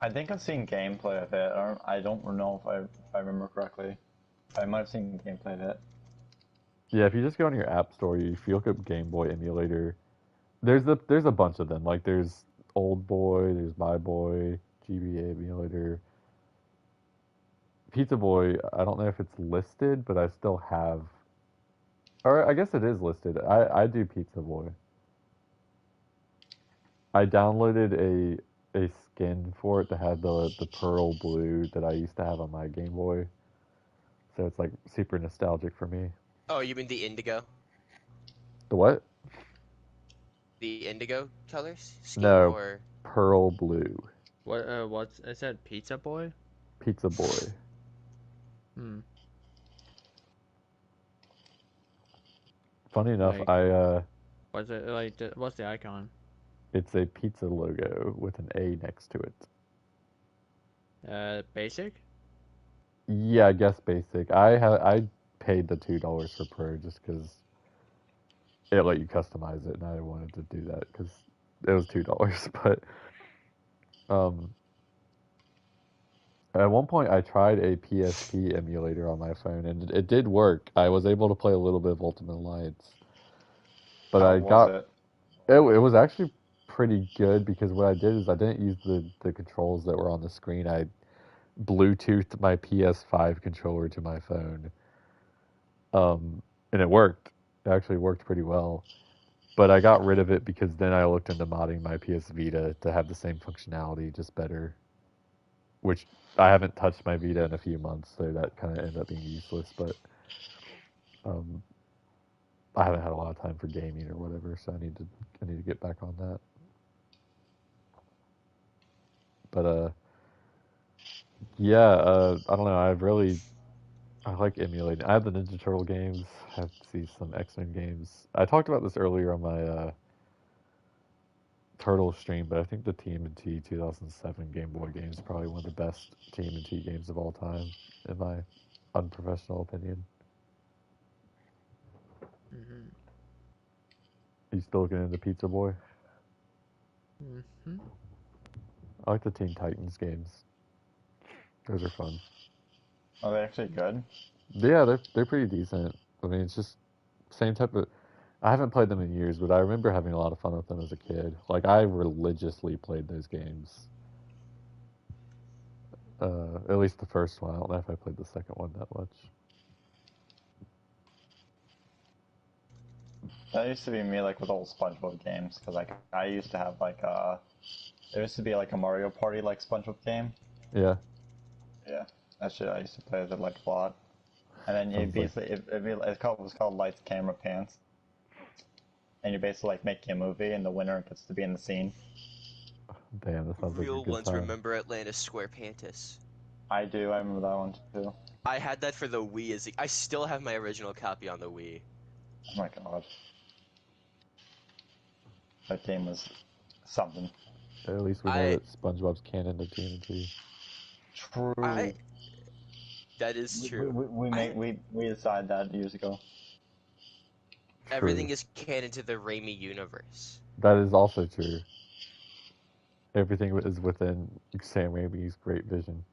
I think I've seen gameplay of it. I don't know if I remember correctly. I might have seen gameplay of it. Yeah, if you just go on your app store, if you look up Game Boy emulator, there's a bunch of them. Like there's Old Boy, there's My Boy, GBA emulator. Pizza Boy, I don't know if it's listed, but I still have. Or I guess it is listed. I do Pizza Boy. I downloaded a skin for it that had the pearl blue that I used to have on my Game Boy. So it's like super nostalgic for me. Oh, you mean the indigo? The what? The indigo colors skin, No, or pearl blue. What's it said? Pizza Boy? Pizza Boy. Hmm. Funny enough, Like, I what's it like? What's the icon? it's a pizza logo with an A next to it. Basic? Yeah, I guess basic. I paid the $2 for Pro just because it let you customize it, and I wanted to do that because it was $2. But um, at one point, I tried a PSP emulator on my phone, and it did work. I was able to play a little bit of Ultimate Alliance, but How I was got it? it was actually pretty good because what I did is I didn't use the controls that were on the screen. I Bluetoothed my PS5 controller to my phone, and it worked. It actually worked pretty well. But I got rid of it because then I looked into modding my PS Vita to have the same functionality, just better. Which I haven't touched my Vita in a few months, so that kind of ended up being useless. But um, I haven't had a lot of time for gaming or whatever, so I need to get back on that. But yeah, I don't know. I like emulating. I have the Ninja Turtle games. I have to see some X-Men games. I talked about this earlier on my Turtle stream, but I think the TMNT 2007 Game Boy game is probably one of the best TMNT games of all time, in my unprofessional opinion. Mm-hmm. You still looking into Pizza Boy? Mm-hmm. I like the Teen Titans games. Those are fun. Are they actually good? Yeah, they're pretty decent. I mean, it's just same type of. I haven't played them in years, but I remember having a lot of fun with them as a kid. Like I religiously played those games. At least the first one. I don't know if I played the second one that much. That used to be me like with old SpongeBob games because like I used to have like there used to be like a Mario Party like SpongeBob game. Yeah. Yeah, that shit I used to play that like a lot. And then you Sounds like basically it was called Lights Camera Pants, and you're basically like making a movie, and the winner gets to be in the scene. damn. That sounds like a real good ones time. remember Atlantis Square Pantis. I do. I remember that one too. I had that for the Wii. I still have my original copy on the Wii. Oh my god, that game was something. At least we know I that SpongeBob's canon to TNT. True. I That is true. We decided that years ago. Everything True. is canon to the Raimi universe. That is also true. Everything is within Sam Raimi's great vision.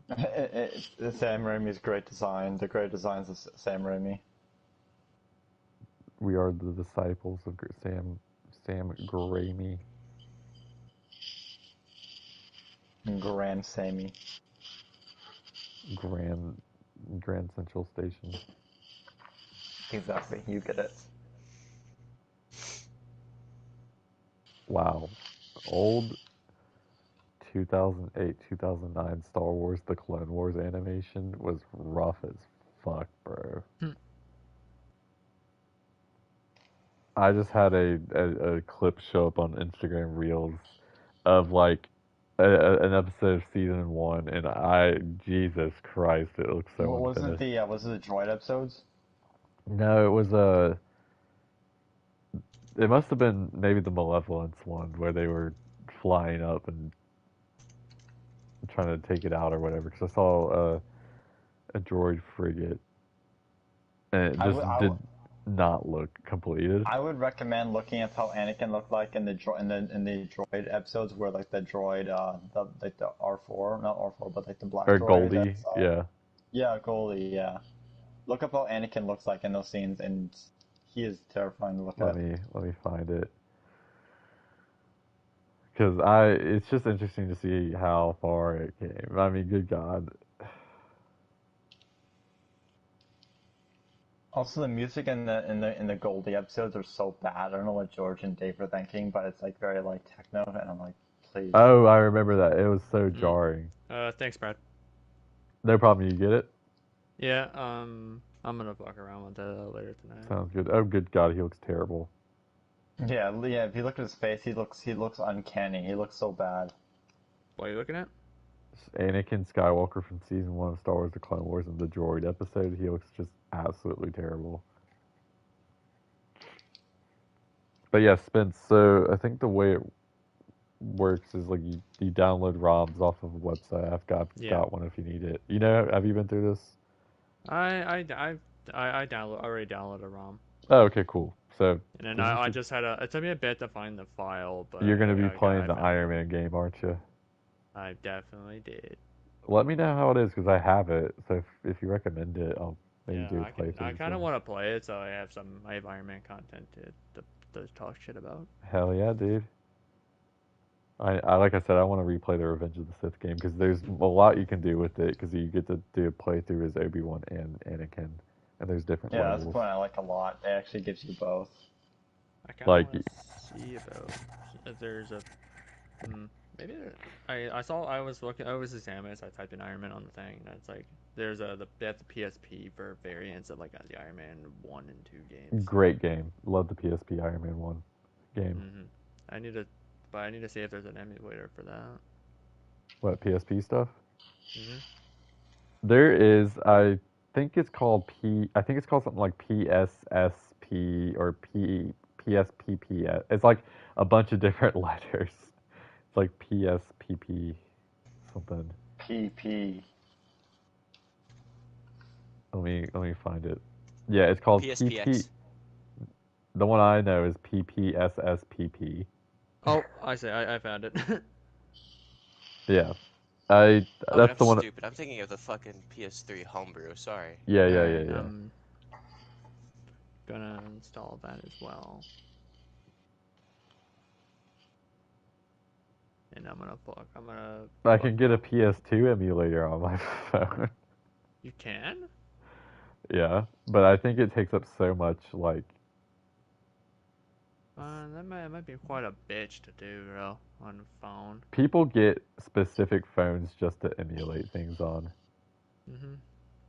Sam Raimi's great design. The great designs of Sam Raimi. We are the disciples of Sam Raimi. Grand Sammy. Grand Central Station. Exactly, you get it. Wow. Old 2008, 2009 Star Wars The Clone Wars animation was rough as fuck, bro. I just had a clip show up on Instagram Reels of like an episode of season 1, and Jesus Christ, it looks so Was unfinished. it the droid episodes? No, it was it must have been maybe the Malevolence one where they were flying up and trying to take it out or whatever. Because I saw a droid frigate, and it just did not look completed. I would recommend looking at how Anakin looked like in the droid episodes, where like the droid, like the R4, not R4, but like the black Or droid. Goldie, yeah. Yeah, Goldie, yeah. Look up how Anakin looks like in those scenes, and he is terrifying to look at. Let me find it. Because it's just interesting to see how far it came. I mean, good God. Also, the music in the Goldie episodes are so bad. I don't know what George and Dave are thinking, but it's like very like techno, and I'm like, please. Oh, I remember that. It was so jarring. Thanks, Brad. No problem. You get it? Yeah. I'm gonna fuck around with that later tonight. Sounds good. Oh, good God, he looks terrible. Yeah. If you look at his face, he looks uncanny. He looks so bad. What are you looking at? Anakin Skywalker from season 1 of Star Wars: The Clone Wars in the droid episode. He looks just absolutely terrible. But yeah, Spence. So I think the way it works is like you download ROMs off of a website. I've got one if you need it. You know, have you been through this? I already downloaded a ROM. Oh, okay, cool. So and then I just had it took me a bit to find the file, but you're gonna be playing the Iron Man game, aren't you? I definitely did. Let me know how it is because I have it. So if you recommend it, I'll maybe do a playthrough. I kind of want to play it, so I have Iron Man content to talk shit about. Hell yeah, dude. I like I said, I want to replay the Revenge of the Sith game because there's a lot you can do with it because you get to do a playthrough as Obi-Wan and Anakin, and there's different levels. Yeah, that's what I like a lot. It actually gives you both. I kind of want to see about if there's a maybe I was examining, so I typed in Iron Man on the thing, and it's like there's they have the PSP for variants of like the Iron Man 1 and 2 games. Great game. Love the PSP Iron Man 1 game. I need to see if there's an emulator for that. What, PSP stuff? There is. I think it's called something like PSSP or PSPP. It's like a bunch of different letters. It's like PSPP something. PP. Let me find it. Yeah, it's called PSPX. PP. The one I know is PPSSPP. Oh, I see. I found it. Yeah. I'm the one. Stupid. I'm thinking of the fucking PS3 homebrew. Sorry. Yeah. I'm gonna install that as well. And I can get a PS2 emulator on my phone. You can? Yeah, but I think it takes up so much, like... that might be quite a bitch to do, though, on the phone. People get specific phones just to emulate things on.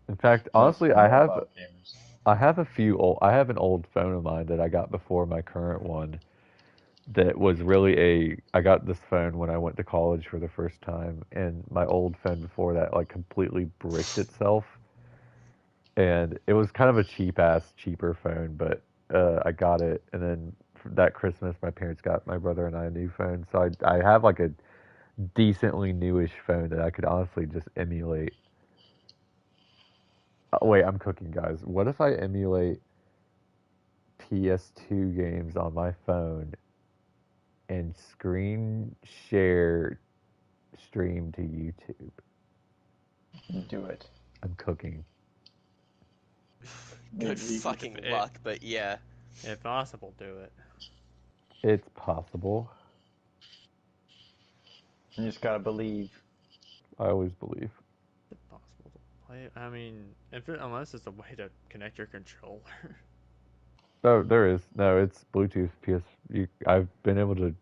In fact, honestly, I have an old phone of mine that I got before my current one that was really I got this phone when I went to college for the first time, and my old phone before that, like, completely bricked itself. And it was kind of a cheaper phone, but I got it, and then that Christmas, my parents got my brother and I a new phone, so I have like a decently newish phone that I could honestly just emulate. Wait, I'm cooking, guys. What if I emulate PS2 games on my phone and screen share stream to YouTube? Do it. I'm cooking. Good Maybe. fucking If- luck, but yeah. If possible, do it. It's possible. You just gotta believe. I always believe. It's possible to play. I mean, unless it's a way to connect your controller. Oh, there is. No, it's Bluetooth I've been able to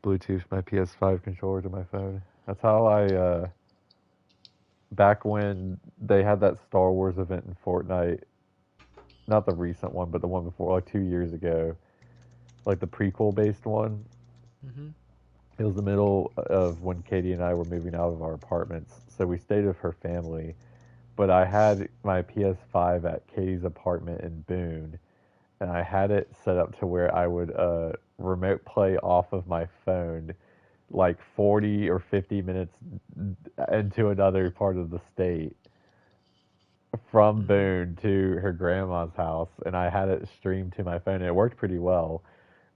Bluetooth my PS5 controller to my phone. That's how I, back when they had that Star Wars event in Fortnite, not the recent one, but the one before, like 2 years ago, like the prequel based one. Mm-hmm. It was the middle of when Katie and I were moving out of our apartments, so we stayed with her family. But I had my PS5 at Katie's apartment in Boone, and I had it set up to where I would remote play off of my phone like 40 or 50 minutes into another part of the state from Boone to her grandma's house, and I had it streamed to my phone, and it worked pretty well.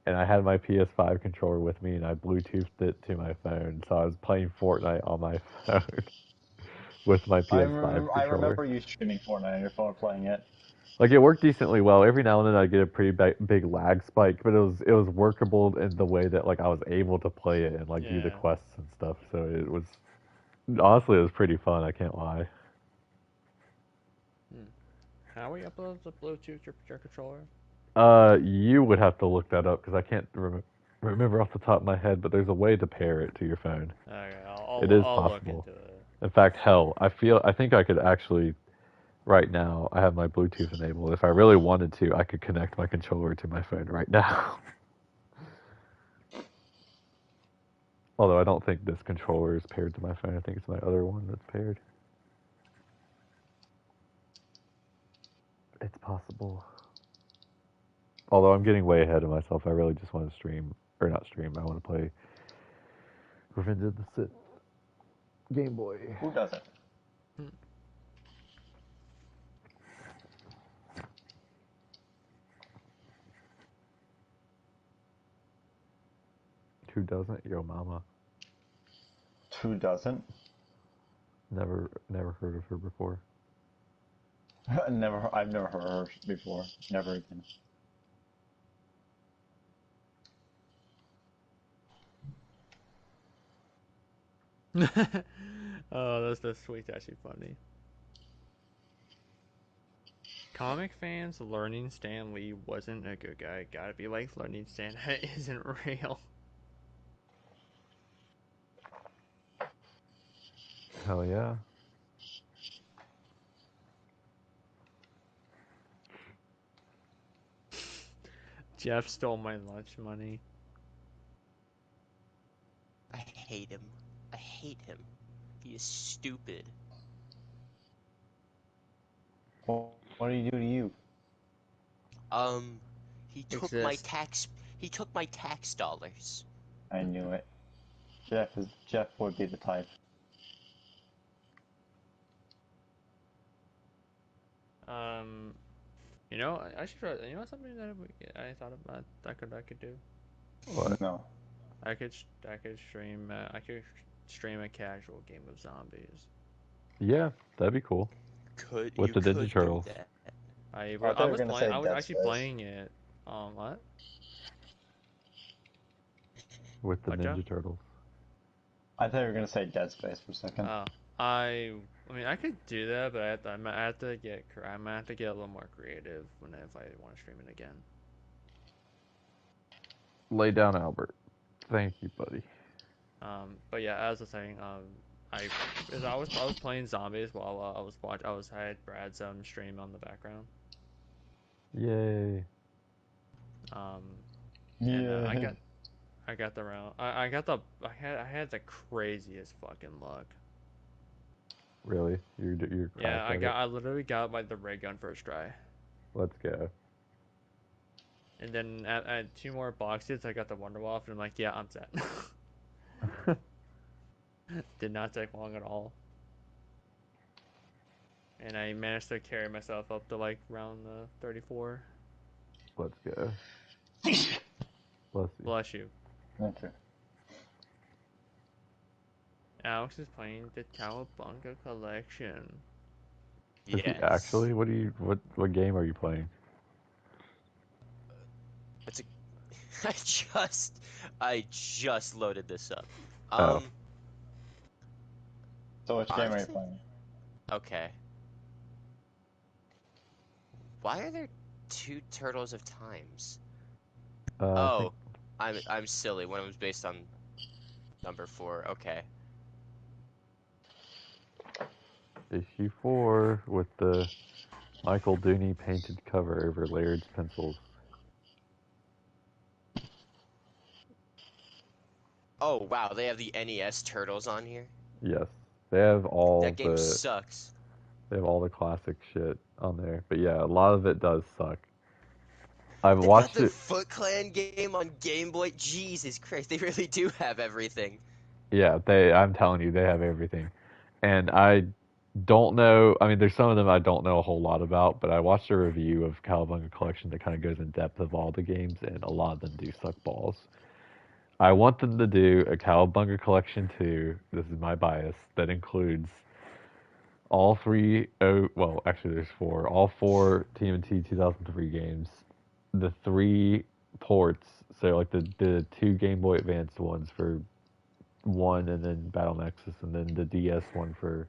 And I had my PS5 controller with me, and I Bluetoothed it to my phone, so I was playing Fortnite on my phone with my PS5 controller. I remember you streaming Fortnite on your phone playing it. Like, it worked decently well. Every now and then I'd get a pretty big lag spike, but it was workable in the way that, like, I was able to play it and, like, do the Yeah. quests and stuff. So it was, honestly, it was pretty fun, I can't lie. How we upload the Bluetooth your controller? You would have to look that up, because I can't remember off the top of my head, but there's a way to pair it to your phone. Okay, It is I'll look possible. into it. In fact, hell, I think I could actually, right now, I have my Bluetooth enabled. If I really wanted to, I could connect my controller to my phone right now. Although I don't think this controller is paired to my phone. I think it's my other one that's paired. It's possible. Although I'm getting way ahead of myself. I really just want to stream, or not stream, I want to play Revenge of the Sith Game Boy. Who doesn't? Who doesn't? Yo mama. Who doesn't? Never heard of her before. I've never heard her before. Never again. Oh, that's sweet. Actually funny. Comic fans learning Stan Lee wasn't a good guy. Gotta be like learning Santa isn't real. Hell yeah. Jeff stole my lunch money. I hate him. I hate him. He is stupid. Well, what did he do to you? He took my Exist. tax. He took my tax dollars. I knew it. Jeff would be the type. You know, I should try. You know something that I thought about I could do. What? No. I could stream. I could stream a casual game of zombies. Yeah, that'd be cool. With the Ninja Turtles. I thought you were was gonna playing. say I was Dead actually Space. playing it. What? With the What, Ninja Jeff? Turtles. I thought you were gonna say Dead Space for a second. I mean, I could do that, but I might have to get a little more creative if I want to stream it again. Lay down, Albert. Thank you, buddy. But yeah, as I was saying, I was playing zombies while I had Brad's stream on the background. Yay. And Yeah. I got the round. I had the craziest fucking luck. Really? You're Yeah, cracked at it? I literally got like the ray gun first try. Let's go. And then at 2 more boxes, I got the Wonder Waff, and I'm like, yeah, I'm set. Did not take long at all. and I managed to carry myself up to like round 34. Let's go. Let's see. Bless you. Okay. Alex is playing the Cowabunga collection. Is he Yes. actually? What game are you playing? It's a. I just loaded this up. Oh. So which game are you Honestly? playing? Okay. Why are there 2 Turtles of Times? I Oh, I'm silly. One of them's based on number 4. Okay. think issue 4 with the Michael Dooney painted cover over Laird's pencils. Oh wow, they have the NES Turtles on here. Yes, they have all That game the sucks. they have all the classic shit on there. But yeah, a lot of it does suck. I've They got watched the it. Foot Clan game on Game Boy. Jesus Christ, they really do have everything. Yeah, I'm telling you, they have everything. And I don't know. I mean, there's some of them I don't know a whole lot about, but I watched a review of Cowabunga Collection that kind of goes in depth of all the games, and a lot of them do suck balls. I want them to do a Cowabunga Collection 2. This is my bias. That includes all three. Oh, well, actually, there's four. All four TMNT 2003 games. The 3 ports. So like the 2 Game Boy Advance ones for 1, and then Battle Nexus, and then the DS one for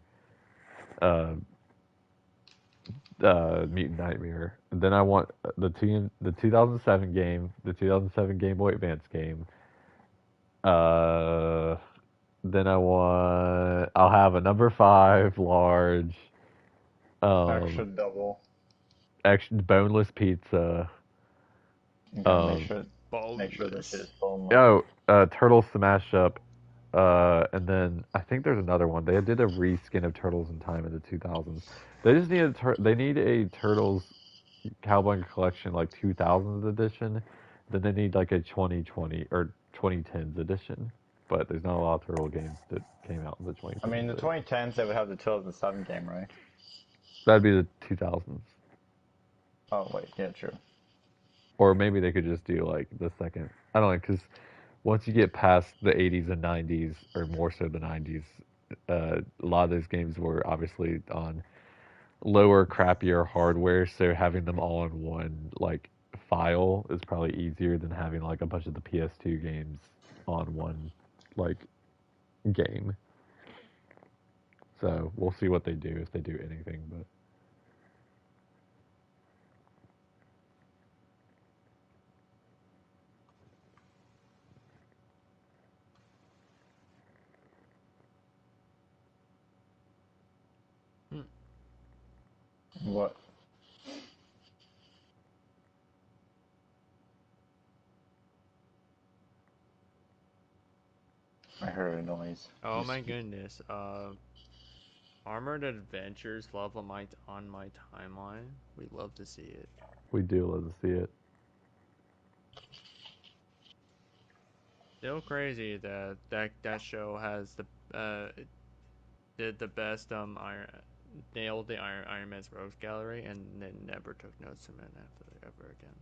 uh, Mutant Nightmare. And then I want the 2007 game, the 2007 Game Boy Advance game. Uh, then I'll have a number 5 large, Extra double. extra boneless pizza. You gotta make sure the Boneless. shit is boneless. Oh, Turtle Smash Up. And then I think there's another one. They did a reskin of Turtles in Time in the 2000s. They just need they need a Turtles Cowabunga Collection like 2000s edition. Then they need like a 2020 or 2010s edition. But there's not a lot of Turtle games that came out in the 2010s. I mean, the 2010s they would have the 2007 game, right? That'd be the 2000s. Oh wait, yeah, true. Or maybe they could just do like the second. I don't know, because once you get past the 80s and 90s, or more so the 90s, a lot of those games were obviously on lower, crappier hardware. So having them all in one like file is probably easier than having like a bunch of the PS2 games on one like game. So we'll see what they do if they do anything, but. What? I heard a noise. Oh my goodness. Armored Adventures love on my timeline. We love to see it. We do love to see it. Still crazy that that show has did the best nailed the Iron Man's Rogues Gallery, and then never took notes of it after ever again.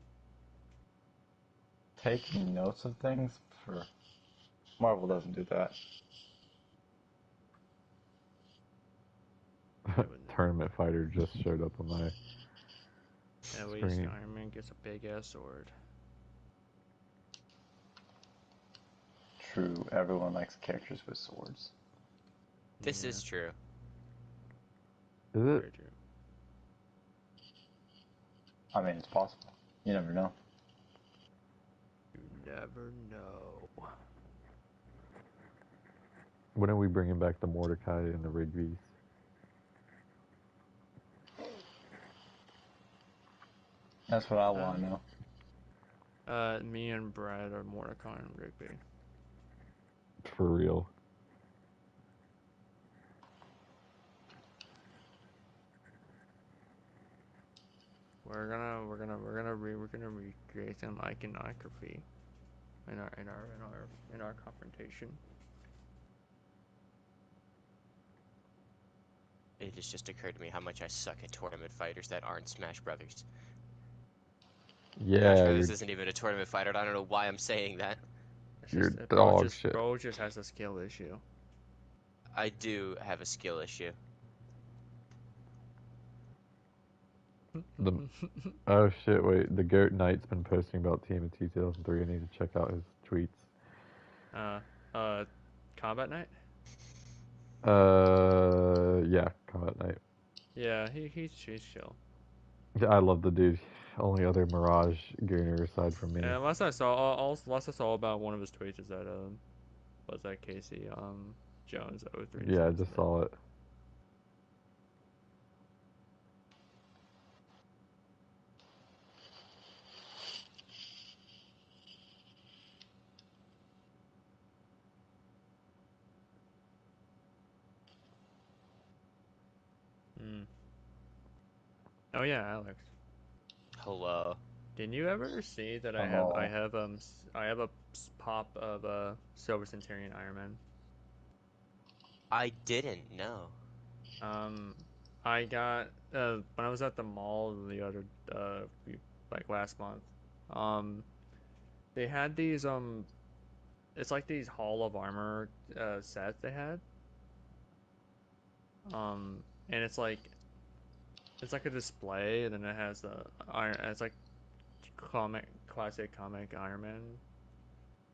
Taking notes of things for Marvel doesn't do that. Tournament Fighter just showed up on my At least screen. Iron Man gets a big ass sword. True, everyone likes characters with swords. This is true. Is it? Very true. I mean, it's possible. You never know. You never know. When are we bringing back the Mordecai and the Rigby's? That's what I want to know. Me and Brad are Mordecai and Rigby. For real. We're gonna recreate some iconography in our confrontation. it has just occurred to me how much I suck at tournament fighters that aren't Smash Brothers. Smash Yeah, Brothers isn't even a tournament fighter. And I don't know why I'm saying that. It's you're just dog shit. bro just has a skill issue. I do have a skill issue. Oh shit! Wait, the Goat Knight's been posting about TMNT 2003. I need to check out his tweets. Combat Night? Yeah, Combat Knight. Yeah, he's chill. Yeah, I love the dude. Only other Mirage gainer aside from me. And last I saw about one of his tweets is that was that Casey Jones 03. Yeah, I just saw it. Oh yeah, Alex. Hello. Didn't you ever see that I have a pop of Silver Centurion Iron Man? I didn't know. I got when I was at the mall the other like last month. They had these it's like these Hall of Armor sets they had. And it's like a display, and then it has the iron. It's like classic comic Iron Man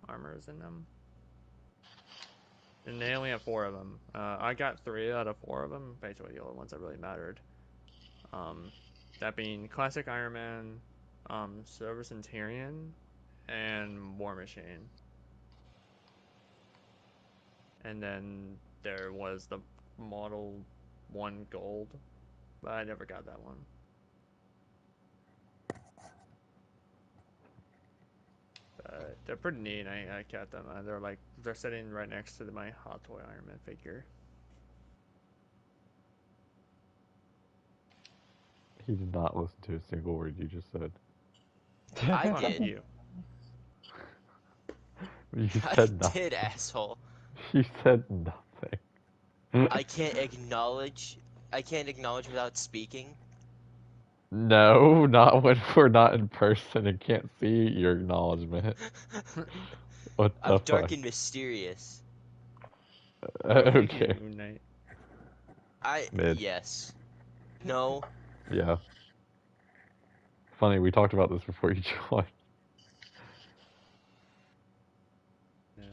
armors in them. And they only have 4 of them. I got 3 out of 4 of them, basically the only ones that really mattered. That being Classic Iron Man, Silver Centurion, and War Machine. And then there was the Model 1 Gold, but I never got that one. They're pretty neat. I got them. They're sitting right next to my Hot Toy Iron Man figure. He did not listen to a single word you just said. I Fuck did. you. You I said nothing. did, asshole. You said nothing. I can't acknowledge without speaking. No, not when we're not in person and can't see your acknowledgement. What the I'm fuck? dark and mysterious. Okay. Moon Knight. Mid. Yes. No. Yeah. Funny, we talked about this before you joined. Yeah.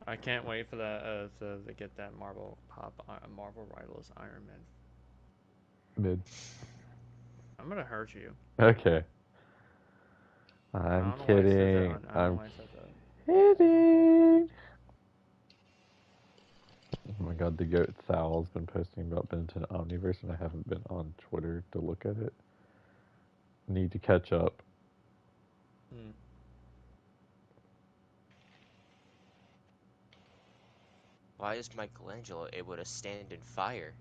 I can't wait for that to get that Marvel Rivals Iron Man. Mid. I'm gonna hurt you. Okay. I I'm don't know why I said that. kidding. I don't know I'm why I said that. kidding. Oh my god, the Goat Sal's been posting about Benton Omniverse and I haven't been on Twitter to look at it. Need to catch up. Why is Michelangelo able to stand in fire?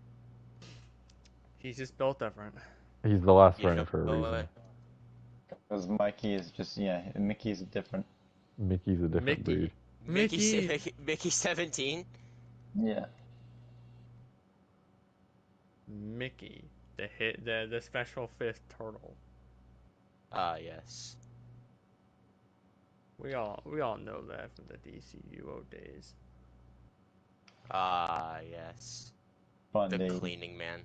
He's just built different. He's the last You runner for a know reason. what? Because Mikey is just, Mickey's different. Mickey's a different breed. Mickey 17? Yeah. Mickey, the special 5th turtle. Ah, yes. We all know that from the DCUO days. Ah, yes. Fun The day. cleaning man.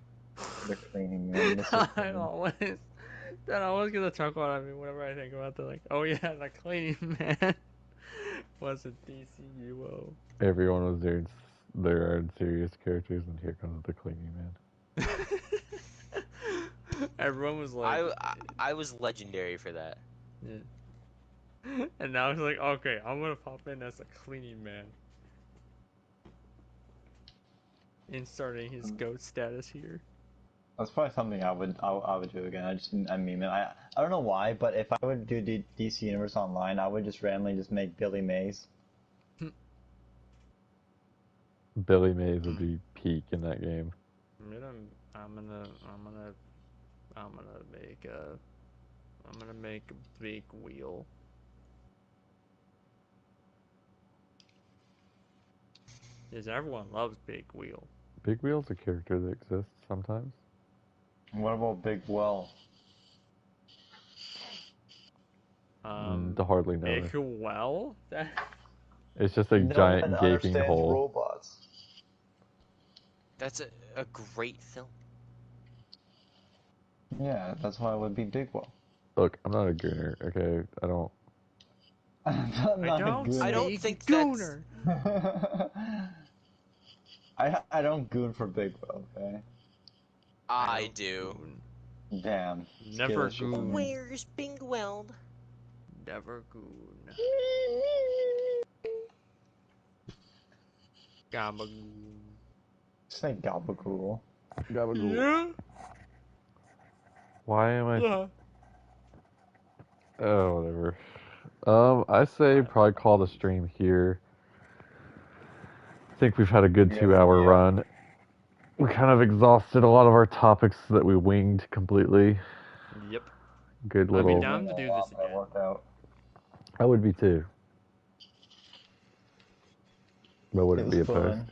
The cleaning man. I always get a chuckle out of me whenever I think about that. Like, oh yeah, the cleaning man was a DCUO. Everyone was doing their own serious characters, and here comes the cleaning man. Everyone was like, I was legendary for that. yeah. And now it's like, okay, I'm gonna pop in as a cleaning man. Inserting his goat status here. That's probably something I would do again. I meme it. I don't know why, but if I would do DC Universe Online, I would just randomly just make Billy Mays. Billy Mays would be peak in that game. I'm gonna make I'm gonna make a big wheel. Because everyone loves Big Wheel. Big Wheel's a character that exists sometimes. What about Big Well? To hardly know. Big Well? It's just a No giant one gaping understands hole. robots. That's a great film. Yeah, that's why it would be Big Well. Look, I'm not a gooner, okay? I don't. I'm not a gooner. I don't think that's. I don't goon for Big Well, okay? I do. Goon. Damn. Never Skillet shit on goon. me. Where's Big Weld? Never goon. Gabagoon. Say gabagool. Yeah. Why am I? Yeah. Oh, whatever. I say probably call the stream here. I think we've had a good 2-hour run. We kind of exhausted a lot of our topics that we winged completely. Yep. Good I'd little. be down to do this again. I would be too. But wouldn't be was opposed. fun.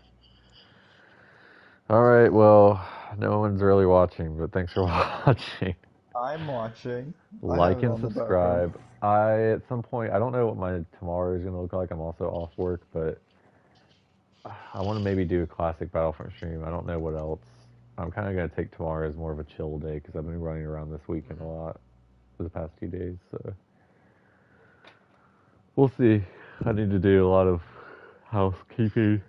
Alright, well, no one's really watching, but thanks for watching. I'm watching. I Like have it and on the subscribe. At some point, I don't know what my tomorrow is going to look like. I'm also off work, but I want to maybe do a classic Battlefront stream. I don't know what else. I'm kind of going to take tomorrow as more of a chill day because I've been running around this weekend a lot for the past few days. So we'll see. I need to do a lot of housekeeping.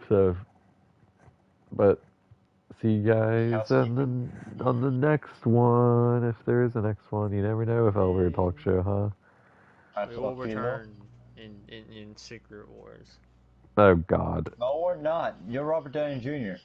So, but see you guys on the next one, if there is a next one. You never know with Elevator Talk Show, huh? We will return in Secret Wars. Oh God. No, we're not. You're Robert Downey Jr.